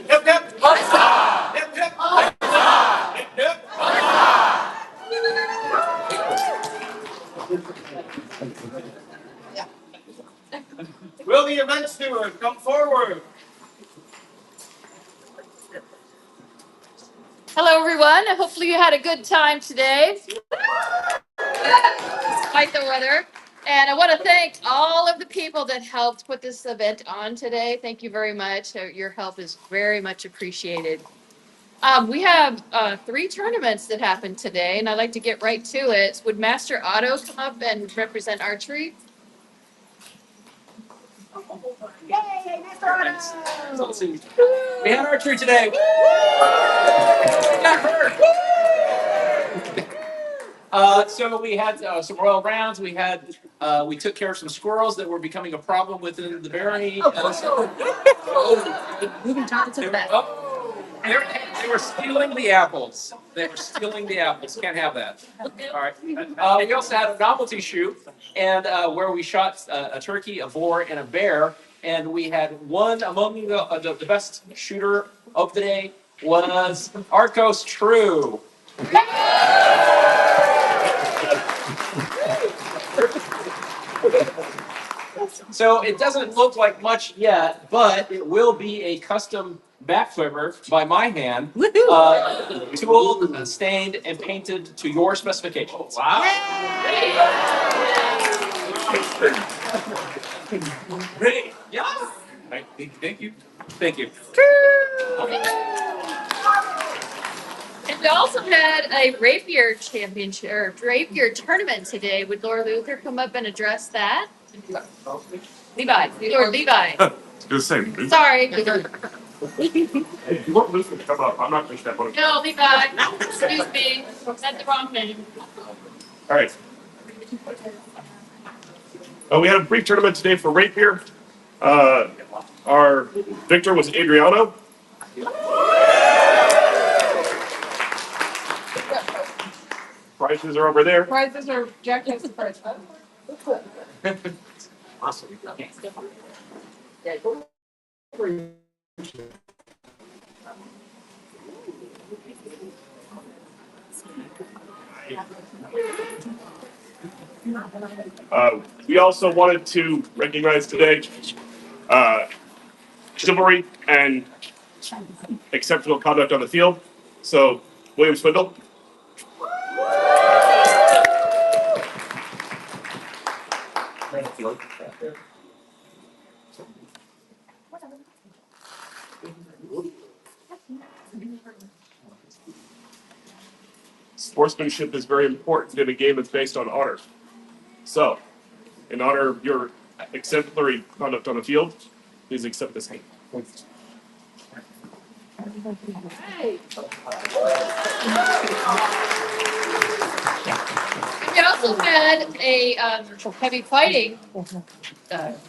Hip hip. Hip hip. Will the event steward come forward? Hello, everyone. Hopefully you had a good time today, despite the weather. And I want to thank all of the people that helped put this event on today. Thank you very much. Your help is very much appreciated. We have 3 tournaments that happened today, and I'd like to get right to it. Would Master Otto come up and represent archery? Yay, Mr. Otto! So let's see. We had archery today. Got hurt. So we had some royal rounds. We took care of some squirrels that were becoming a problem within the barony. Moving targets of that. They were stealing the apples. Can't have that. All right. We also had a novelty shoot, and where we shot a turkey, a boar, and a bear. And we had one among the best shooter of the day was Arcos True. So it doesn't look like much yet, but it will be a custom back flipper by my hand, tooled, stained, and painted to your specifications. Wow. Great. Yeah. Thank you. Thank you. And we also had a rapier championship or rapier tournament today. Would Lord Luther come up and address that? Levi, Lord Levi. Just saying. Sorry. If you want Lucy to come up, I'm not going to step on it. No, Levi. Excuse me. Said the wrong name. All right. We had a brief tournament today for rapier. Our victor was Adriano. Prizes are over there. Prizes are Jack has the prize. Awesome. We also wanted to recognize today chivalry and exceptional conduct on the field. So, William Swindle. Sportsmanship is very important in a game that's based on honor. So, in honor of your exemplary conduct on the field, please accept this hand. We also had a heavy fighting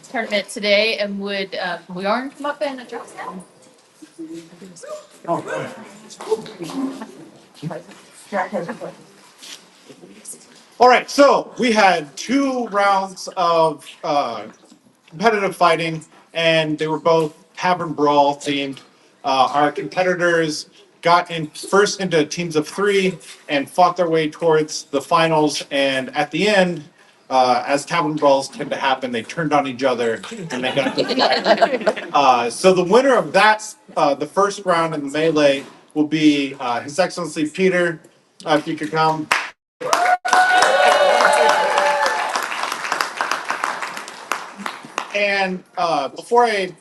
tournament today, and would Bjorn come up and address that? All right, so we had 2 rounds of competitive fighting, and they were both tavern brawl themed. Our competitors got in first into teams of 3 and fought their way towards the finals. And at the end, as tavern brawls tend to happen, they turned on each other and they got so the winner of that, the first round in the melee, will be His Excellency Peter. If you could come. And before I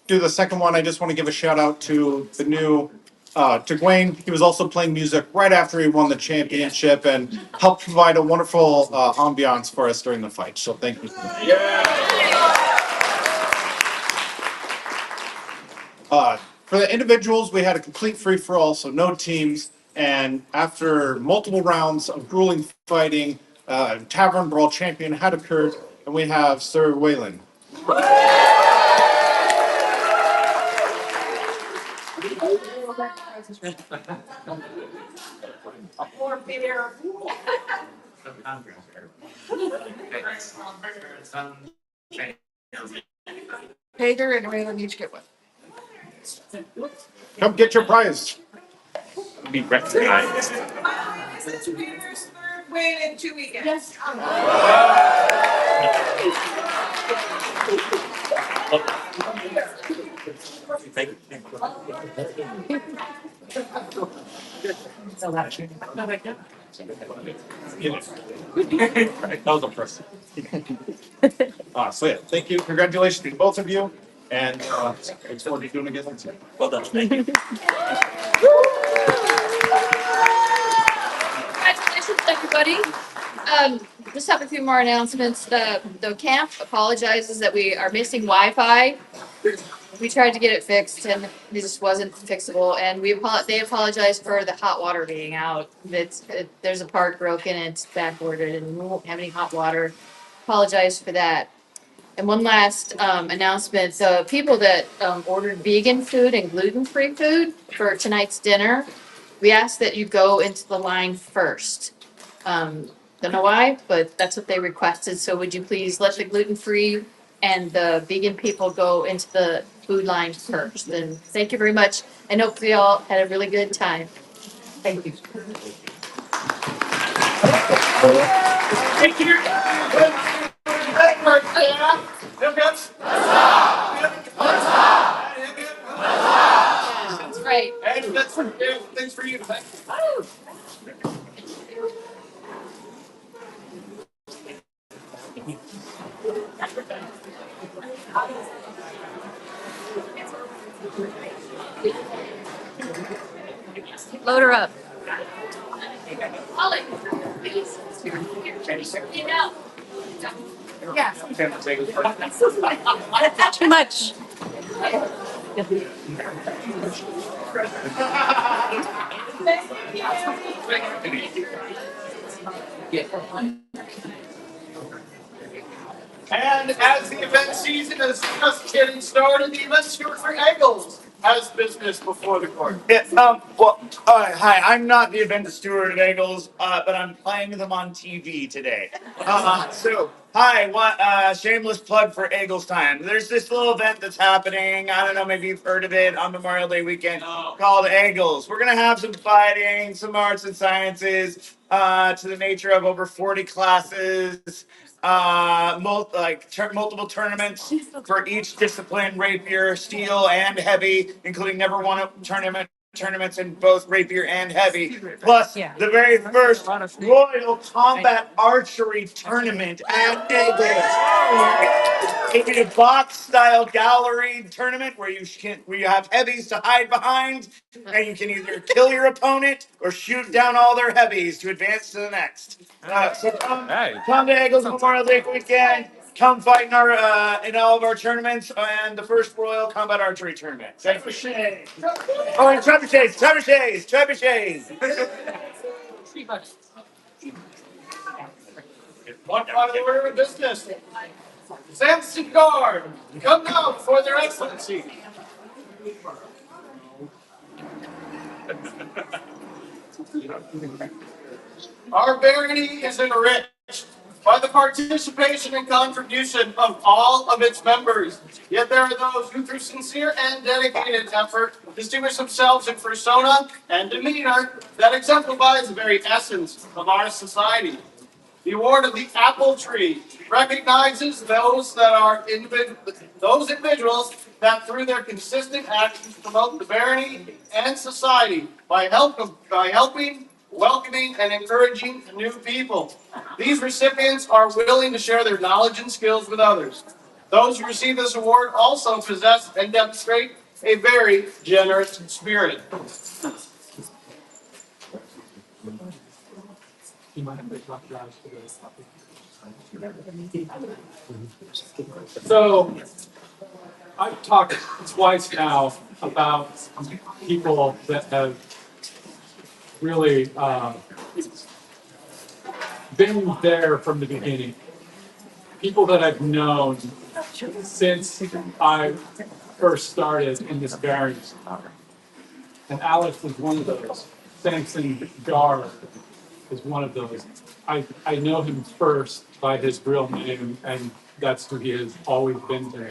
do the second one, I just want to give a shout out to the new, to Gwen. He was also playing music right after he won the championship and helped provide a wonderful ambiance for us during the fight. So thank you for that. For the individuals, we had a complete free-for-all, so no teams. And after multiple rounds of grueling fighting, Tavern Brawl champion had occurred, and we have Sir Wayland. Poor Peter. Peter and Wayland each get one. Come get your prize. Be recognized. This is Peter's third win in 2 weekends. Yes. Thank you. That was impressive. So yeah, thank you. Congratulations to both of you. And thanks for doing it again. Well done. Thank you. Congratulations, everybody. Just have a few more announcements. The camp apologizes that we are missing Wi-Fi. We tried to get it fixed and it just wasn't fixable. And they apologize for the hot water being out. There's a part broken and it's backordered and we won't have any hot water. Apologize for that. And one last announcement, the people that ordered vegan food and gluten-free food for tonight's dinner, we ask that you go into the line first. Don't know why, but that's what they requested. So would you please let the gluten-free and the vegan people go into the food line first? And thank you very much. And hopefully you all had a really good time. Thank you. Thank you. Hip hip. That's right. And that's for you. Things for you. Thank you. Load her up. Ollie, please. Get out. Yeah. Too much. And as the event season is just getting started, the event steward for Eagles has business before the court. Yeah, hi, I'm not the event steward of Eagles, but I'm playing them on TV today. Shameless plug for Eagles time. There's this little event that's happening. I don't know, maybe you've heard of it on Memorial Day weekend called Eagles. We're going to have some fighting, some arts and sciences, to the nature of over 40 classes. Multiple tournaments for each discipline: rapier, steel, and heavy, including never won a tournaments in both rapier and heavy. Plus, the very first Royal Combat Archery Tournament at Eagles. It'll be a box-style gallery tournament where you have heavies to hide behind, and you can either kill your opponent or shoot down all their heavies to advance to the next. Come to Eagles Memorial Day weekend. Come fight in all of our tournaments and the first Royal Combat Archery Tournament. Trebuchet. Oh, and trebuchets. One part of the order of business. Samson Guard, come now before their excellency. Our barony is enriched by the participation and contribution of all of its members. Yet there are those who, through sincere and dedicated effort, distinguish themselves in persona and demeanor that exemplifies the very essence of our society. The award of the Apple Tree recognizes those individuals that through their consistent actions promote the barony and society by helping, welcoming, and encouraging new people. These recipients are willing to share their knowledge and skills with others. Those who receive this award also possess and demonstrate a very generous spirit. So I've talked twice now about people that have really been there from the beginning. People that I've known since I first started in this barons. And Alex was one of those. Samson Gar is one of those. I know him first by his real name, and that's who he has always been to me.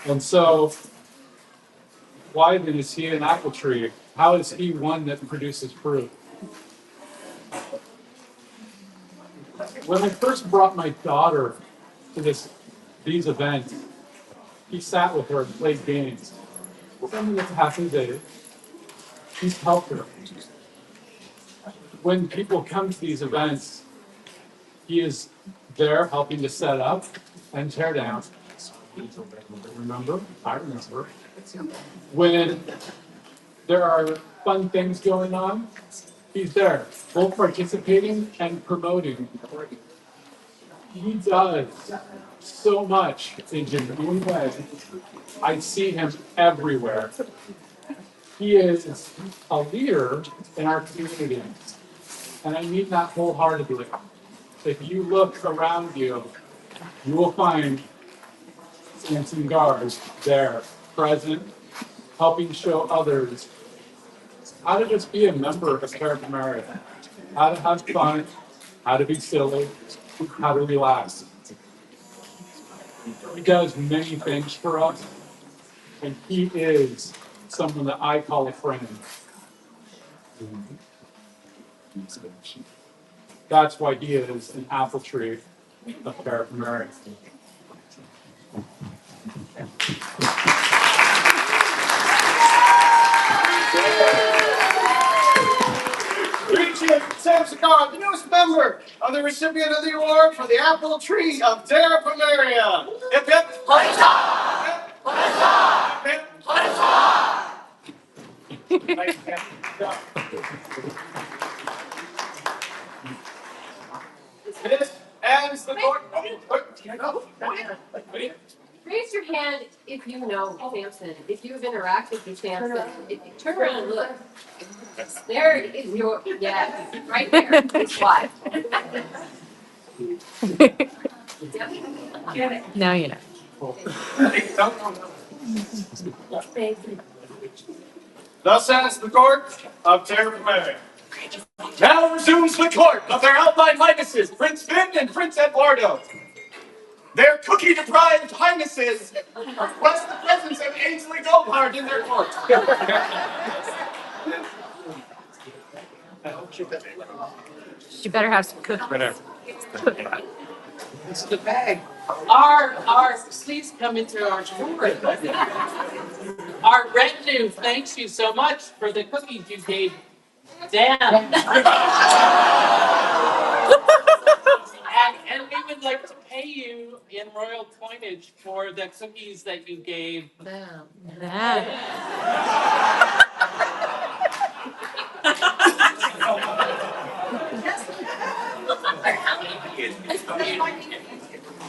And so, why then is he an apple tree? How is he one that produces fruit? When I first brought my daughter to these events, he sat with her and played games. Something that's happened today, he's helped her. When people come to these events, he is there helping to set up and tear down. Remember? I remember. When there are fun things going on, he's there, both participating and promoting. He does so much in his own way. I see him everywhere. He is a leader in our community, and I mean that wholeheartedly. If you look around you, you will find Samson Guards there, present, helping show others how to just be a member of Terra Pomaria, how to have fun, how to be silly, how to relax. He does many things for us, and he is someone that I call a friend. That's why he is an apple tree of Terra Pomaria. Greetings, Sam Cigar, the newest member of the recipient of the award for the apple tree of Terra Pomaria. Hip hip. This ends the court. Raise your hand if you know Samson, if you've interacted with Samson. If you turn around and look, there is your, yes, right there, it's live. Now you know. Thus ends the court of Terra Pomaria. Now resumes the court of their outline highnesses, Prince Finn and Prince Eduardo. Their cookie-deprived highnesses request the presence of Ainsley Goldhart in their court. You better have some cookies. It's the bag. Our please come into our store. Our retinue thanks you so much for the cookies you gave Dan. and we would like to pay you in royal coinage for the cookies that you gave them.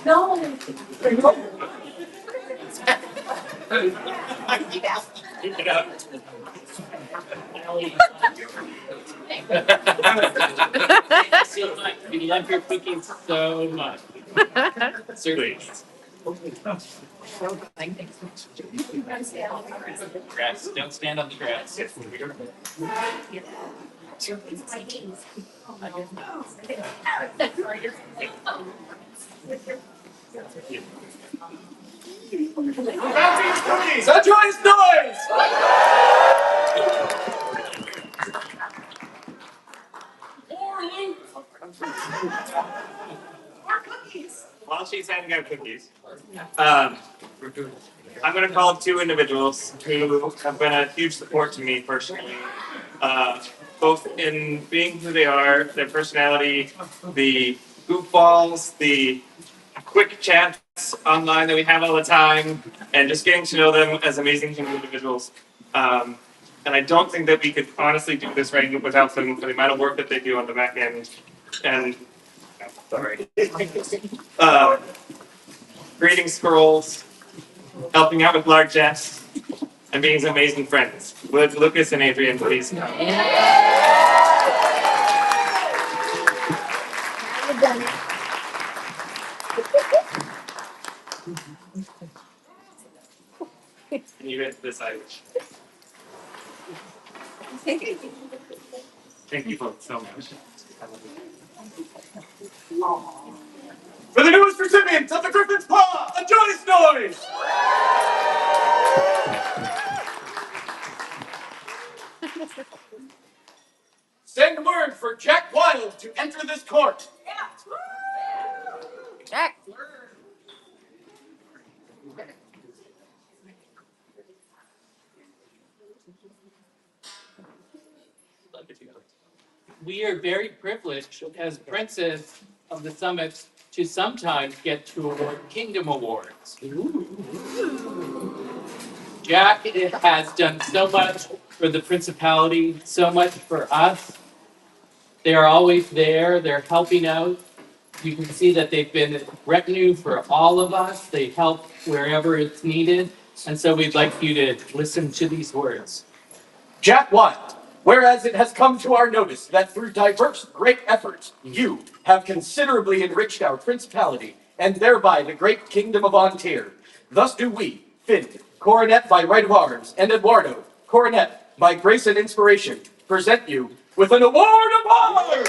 No. We love your cookies so much. Certainly. Grass. Don't stand on the grass. Cookies, a joyous noise! While she's handing out cookies, I'm going to call two individuals who have been a huge support to me personally, both in being who they are, their personality, the goofballs, the quick chats online that we have all the time, and just getting to know them as amazing human individuals. And I don't think that we could honestly do this right without them, for the amount of work that they do on the back end. And sorry. Creating scrolls, helping out with large jets, and being amazing friends. Would Lucas and Adrian please come? And you get this Irish. Thank you both so much. For the newest recipients of the Griffin's Paw, a joyous noise! Send word for Jack Wild to enter this court. Jack. We are very privileged as princes of the summit to sometimes get to award kingdom awards. Jack has done so much for the principality, so much for us. They are always there, they're helping out. You can see that they've been retinue for all of us. They help wherever it's needed. And so we'd like you to listen to these words. Jack Wild, whereas it has come to our notice that through diverse great efforts, you have considerably enriched our principality, and thereby the great kingdom of Ontario. Thus do we, Finn, coronet by right of arms, and Eduardo, coronet by grace and inspiration, present you with an award of honor!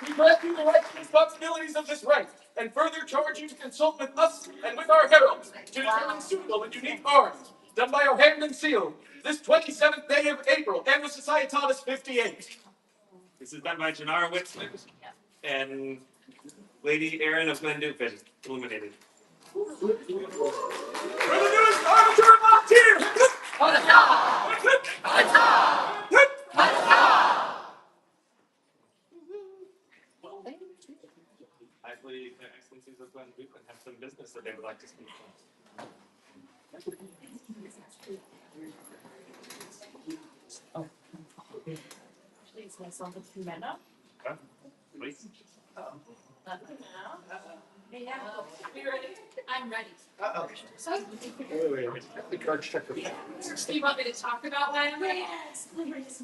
We grant you the rights and responsibilities of this rank, and further charge you to consult with us and with our heralds to determine suitable and unique arms, done by our hand and seal, this 27th day of April, Anno Societatis 58. This is done by Janara Witzman and Lady Erin of Glendupin, illuminated. We're the newest armature volunteer! I believe their excellencies of Glendupin have some business that they would like to speak on. Please, myself with Jimena. Please. Yeah. We ready? I'm ready. So, The card checker. do you want me to talk about why I'm ready? Yes.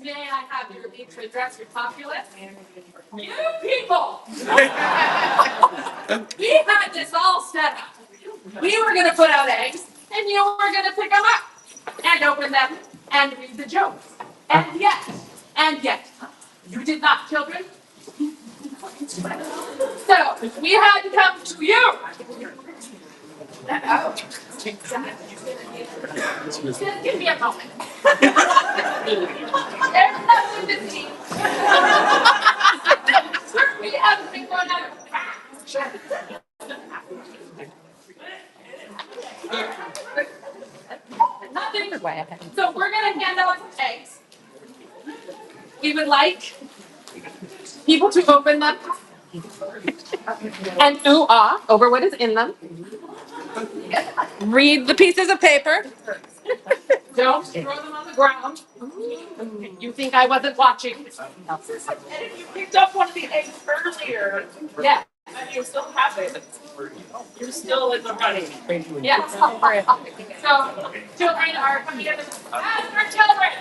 May I have your leave to address your populace? You people! We had this all set up. We were gonna put out eggs, and you were gonna pick them up, and open them, and read the jokes. And yet, you did not, children. So, we had to come to you. Just give me a moment. There's nothing to see. We haven't been going out of cash. Nothing. So we're gonna hand out eggs. We would like people to open them and ooh ah over what is in them. Read the pieces of paper. Don't throw them on the ground. You think I wasn't watching? And if you picked up one of the eggs earlier, Yeah. and you still have it, you're still in the running. Yeah. So children are coming together as our children.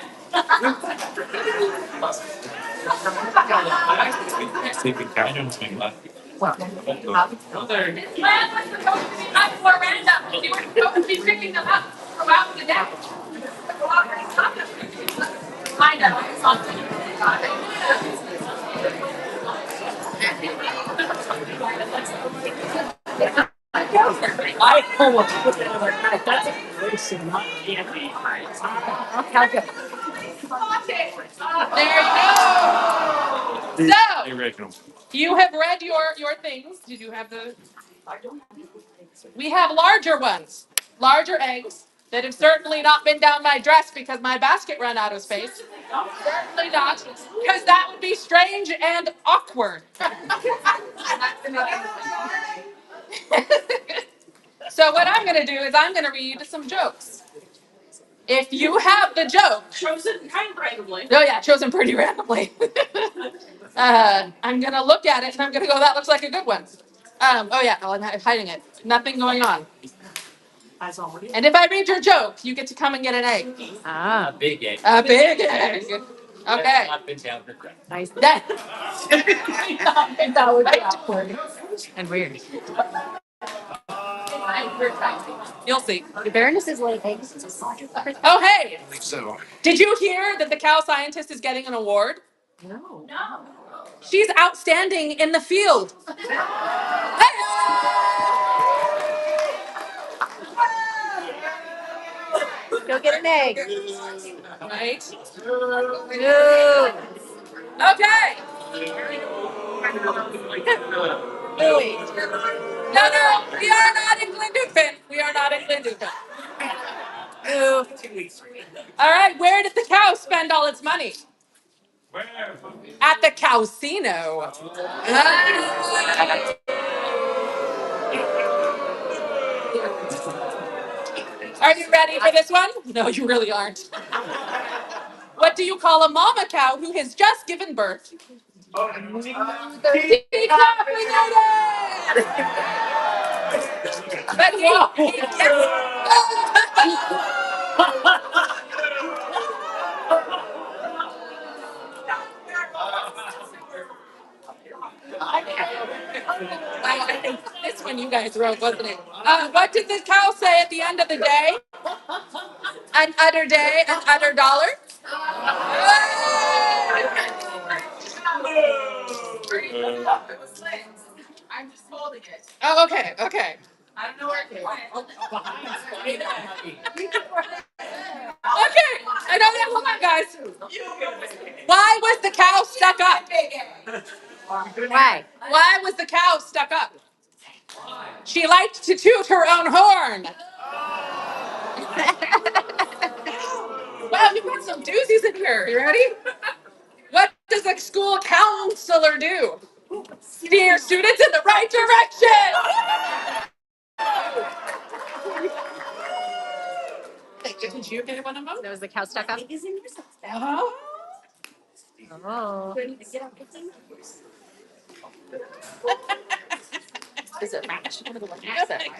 Sleeping cat. I don't make that. This plan was supposed to be much more random. You were supposed to be picking them up throughout the day. I know. It's I almost put it in my mouth. That's a racing, not candy. There you go. So, Original. you have read your things. Did you have the? We have larger ones, larger eggs that have certainly not been down my dress because my basket ran out of space. Certainly not, because that would be strange and awkward. So what I'm going to do is I'm going to read some jokes. If you have the joke, Chosen kind of randomly. oh yeah, chosen pretty randomly. I'm going to look at it and I'm going to go, that looks like a good one. Oh yeah, well, I'm hiding it. Nothing going on. And if I read your joke, you get to come and get an egg. Ah, big egg. A big egg. Okay. Not been down the ground. Nice. That would be awkward. And weird. You'll see. The Baroness is like eggs. Oh, hey. So. Did you hear that the cow scientist is getting an award? No. She's outstanding in the field. Go get an egg. Right? No. Okay. Louie. No, we are not in Glendupin. We are not in Glendupin. Ooh. All right, where did the cow spend all its money? Where? At the casino. Are you ready for this one? No, you really aren't. What do you call a mama cow who has just given birth? Decaffeinated! But I think this one you guys wrote, wasn't it? What did the cow say at the end of the day? An utter day, an utter dollar? I'm just holding it. Oh, okay. I don't know where it went. Okay, I know that. Hold on, guys. Why was the cow stuck up? Why? Why was the cow stuck up? She liked to toot her own horn. Wow, you've got some doozies in here. You ready? What does a school counselor do? Steer students in the right direction. Did you get one of them? There was the cow stuck up. Oh. Oh. Does it match?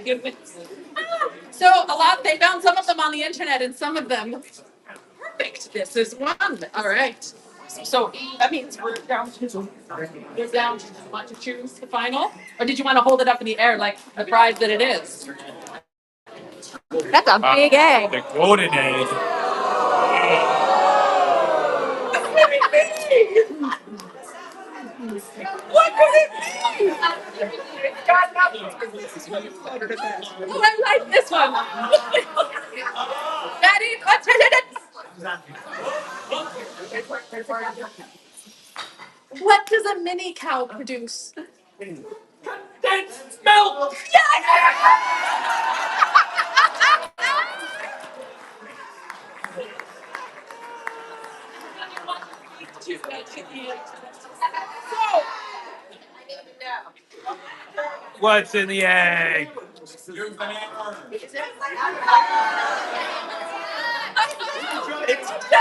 Goodness. So they found some of them on the internet and some of them perfect. This is one. All right. So that means we're down to want to choose the final? Or did you want to hold it up in the air like a prize that it is? That's a big egg. The golden egg. What could it be? Oh, I like this one. Daddy, what's it? What does a mini cow produce? Condensed milk. Yes! So, What's in the egg? it's just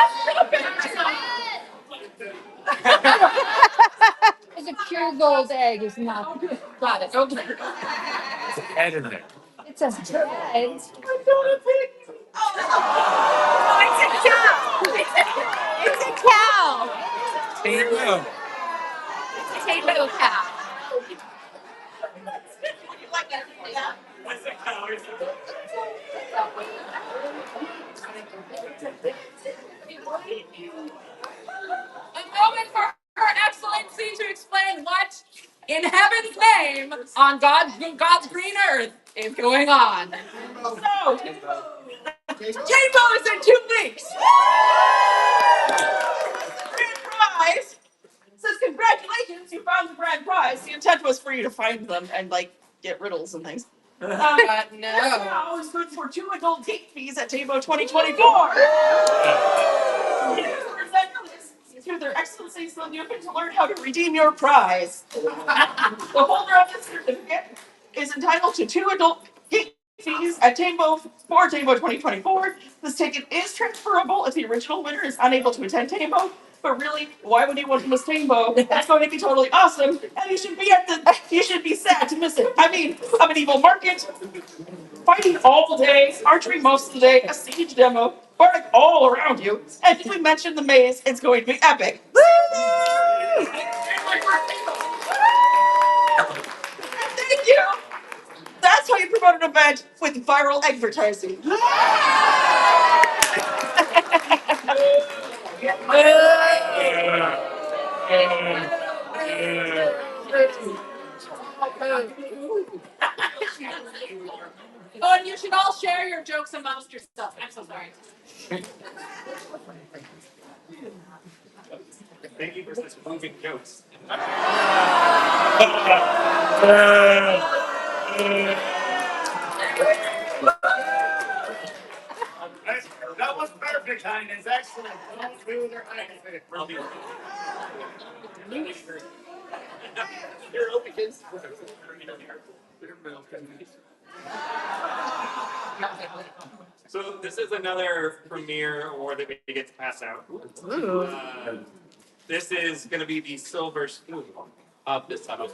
It's a pure gold egg, it's not. got it. Okay. Head in there. It's a head. It's a cow. Table. It's a table cow. A moment for Her Excellency to explain what, in heaven's name, on God's green earth, is going on. So, Table is in 2 weeks. Grand prize says, congratulations, you found the grand prize. The intent was for you to find them and, get riddles and things. No. Now is good for 2 adult gate fees at Table 2024. Through their excellencies, so you get to learn how to redeem your prize. The holder of this certificate is entitled to 2 adult gate fees at Table 2024. This ticket is transferable if the original winner is unable to attend Table. But really, why would you want to miss Table? That's going to be totally awesome, and you should be sad to miss it. I mean, a medieval market, fighting all day, archery most of the day, a siege demo, bardic all around you, and if we mention the maze, it's going to be epic. Thank you. That's how you promote an event with viral advertising. Oh, and you should all share your jokes amongst yourself. I'm so sorry. Thank you for such moving jokes. That was perfect, Highness. Excellent. Don't do their Highness. So this is another premiere award that we get to pass out. This is going to be the silver spoon of this summer.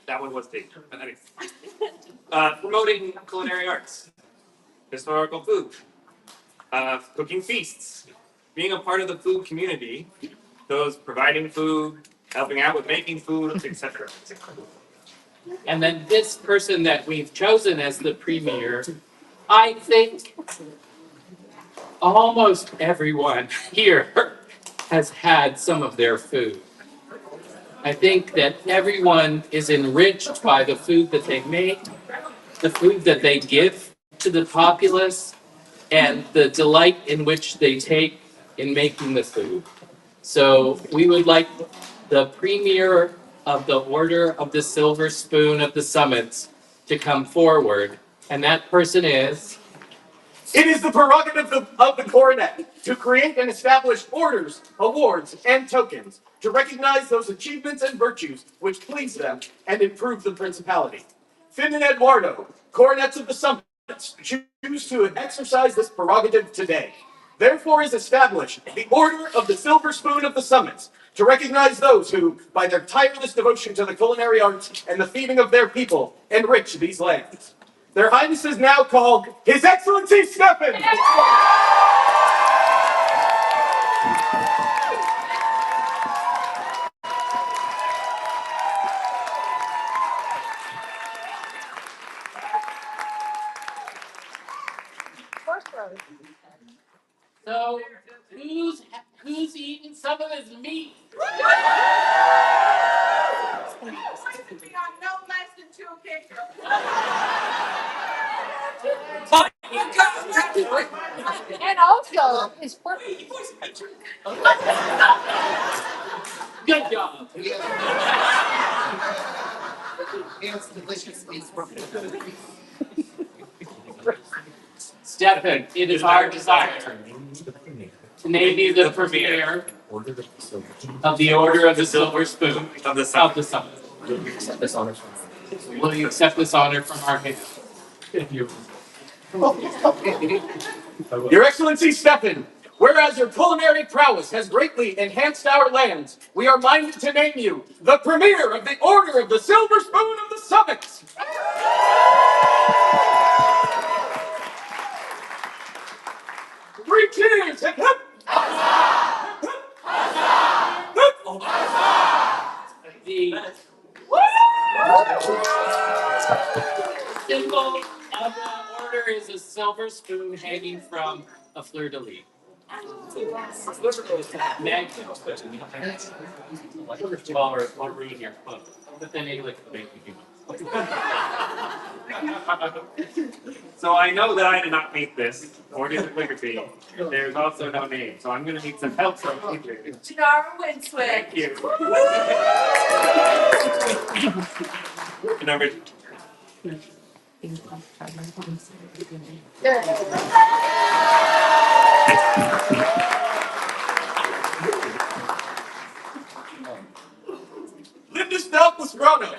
That one was taken. But anyway. Promoting culinary arts, historical food, cooking feasts, being a part of the food community, those providing food, helping out with making food, etc. And then this person that we've chosen as the premier, I think almost everyone here has had some of their food. I think that everyone is enriched by the food that they make, the food that they give to the populace, and the delight in which they take in making the food. So we would like the premier of the Order of the Silver Spoon of the Summits to come forward, and that person is. It is the prerogative of the coronet to create and establish orders, awards, and tokens to recognize those achievements and virtues which please them and improve the principality. Finn and Eduardo, coronets of the summits, choose to exercise this prerogative today. Therefore is established the Order of the Silver Spoon of the Summits to recognize those who, by their tireless devotion to the culinary arts and the feeding of their people, enrich these lands. Their Highnesses now call His Excellency Stephen. So who's eating some of this meat? No less than 2 pictures. And also, his pork. Good job. Stephen, it is our desire to name you the premier of the Order of the Silver Spoon of the Summit. Will you accept this honor from our hand? Thank you. Your Excellency Stephen, whereas your culinary prowess has greatly enhanced our lands, we are minded to name you the premier of the Order of the Silver Spoon of the Summits. Three cheers! Hip, hip. The symbol of the order is a silver spoon hanging from a fleur-de-lis. Magnet. Or ruin your clothes. But then they like to make you So I know that I did not make this, or did it liberty. There's also no name, so I'm going to need some help from you. Janara Winswick. Thank you. Number Lindis Doubtless Grano,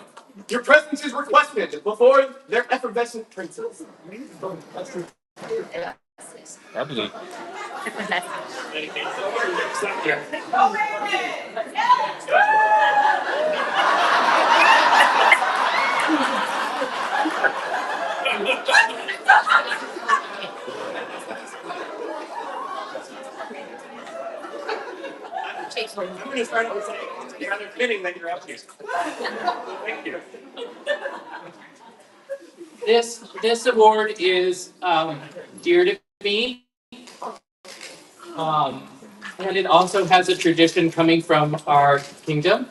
your presence is requested before their effervescent princes. Lovely. I'm going to start out with saying it's rather fitting that you're up here. Thank you. This award is dear to me, and it also has a tradition coming from our kingdom.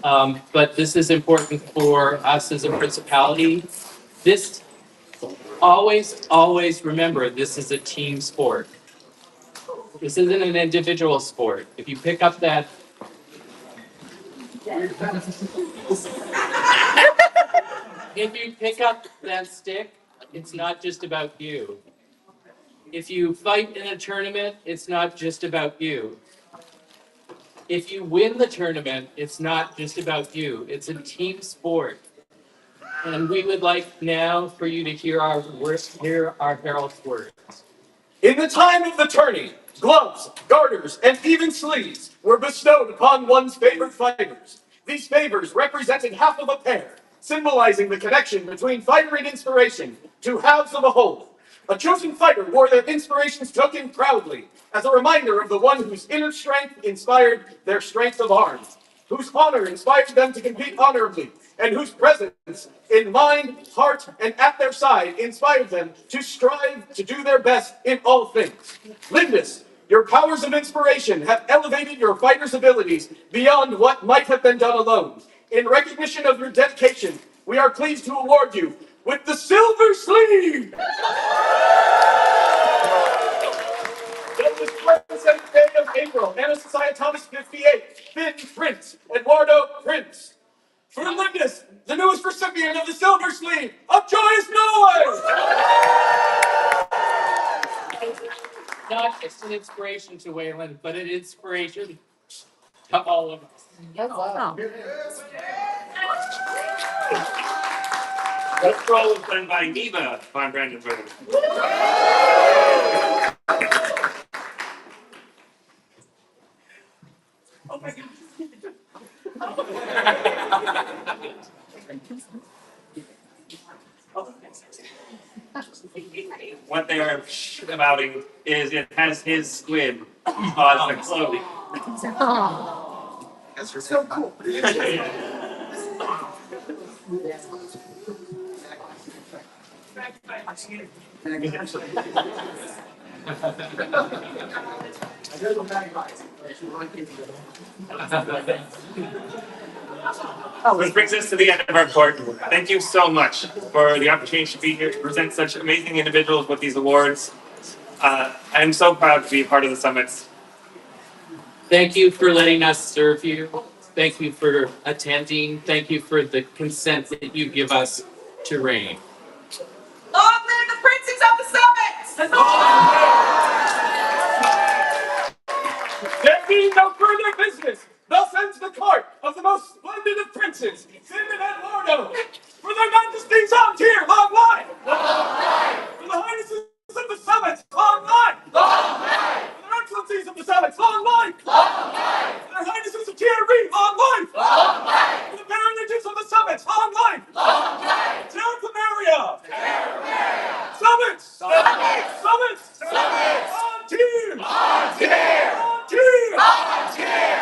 But this is important for us as a principality. This always remember this is a team sport. This isn't an individual sport. If you pick up that stick, it's not just about you. If you fight in a tournament, it's not just about you. If you win the tournament, it's not just about you. It's a team sport. And we would like now for you to hear our herald's words. In the time of the tourney, gloves, garters, and even sleeves were bestowed upon one's favorite fighters. These favors represented half of a pair, symbolizing the connection between fighter and inspiration, two halves of a whole. A chosen fighter wore their inspiration's token proudly, as a reminder of the one whose inner strength inspired their strength of arms, whose honor inspired them to compete honorably, and whose presence in mind, heart, and at their side inspired them to strive to do their best in all things. Lindis, your powers of inspiration have elevated your fighters' abilities beyond what might have been done alone. In recognition of your dedication, we are pleased to award you with the Silver Sleeve! Douglas Present Admiral Anna Thomas 58, Finn Prince, Eduardo Prince. For Linus, the newest recipient of the Silver Sleeve, a joyous noise! Not just an inspiration to Waylon, but an inspiration to all of us. Wow. This role was done by Neva von Brandenburg. Oh my God. What they are about is it has his squid as the clothing. That's so cool. This brings us to the end of our court. Thank you so much for the opportunity to be here to present such amazing individuals with these awards. I'm so proud to be a part of the summits. Thank you for letting us serve you. Thank you for attending. Thank you for the consent that you give us to reign. Long live the princes of the summits! There being no further business, thus ends the court of the most splendid of princes, Finn and Eduardo. For their majesties on tier, long life! For the highnesses of the summits, long life! For their excellencies of the summits, long life! For their highnesses of tier B, long life! For the baronages of the summits, long life! Terra Pomaria! Summits! Summits! On tier! On tier! On tier!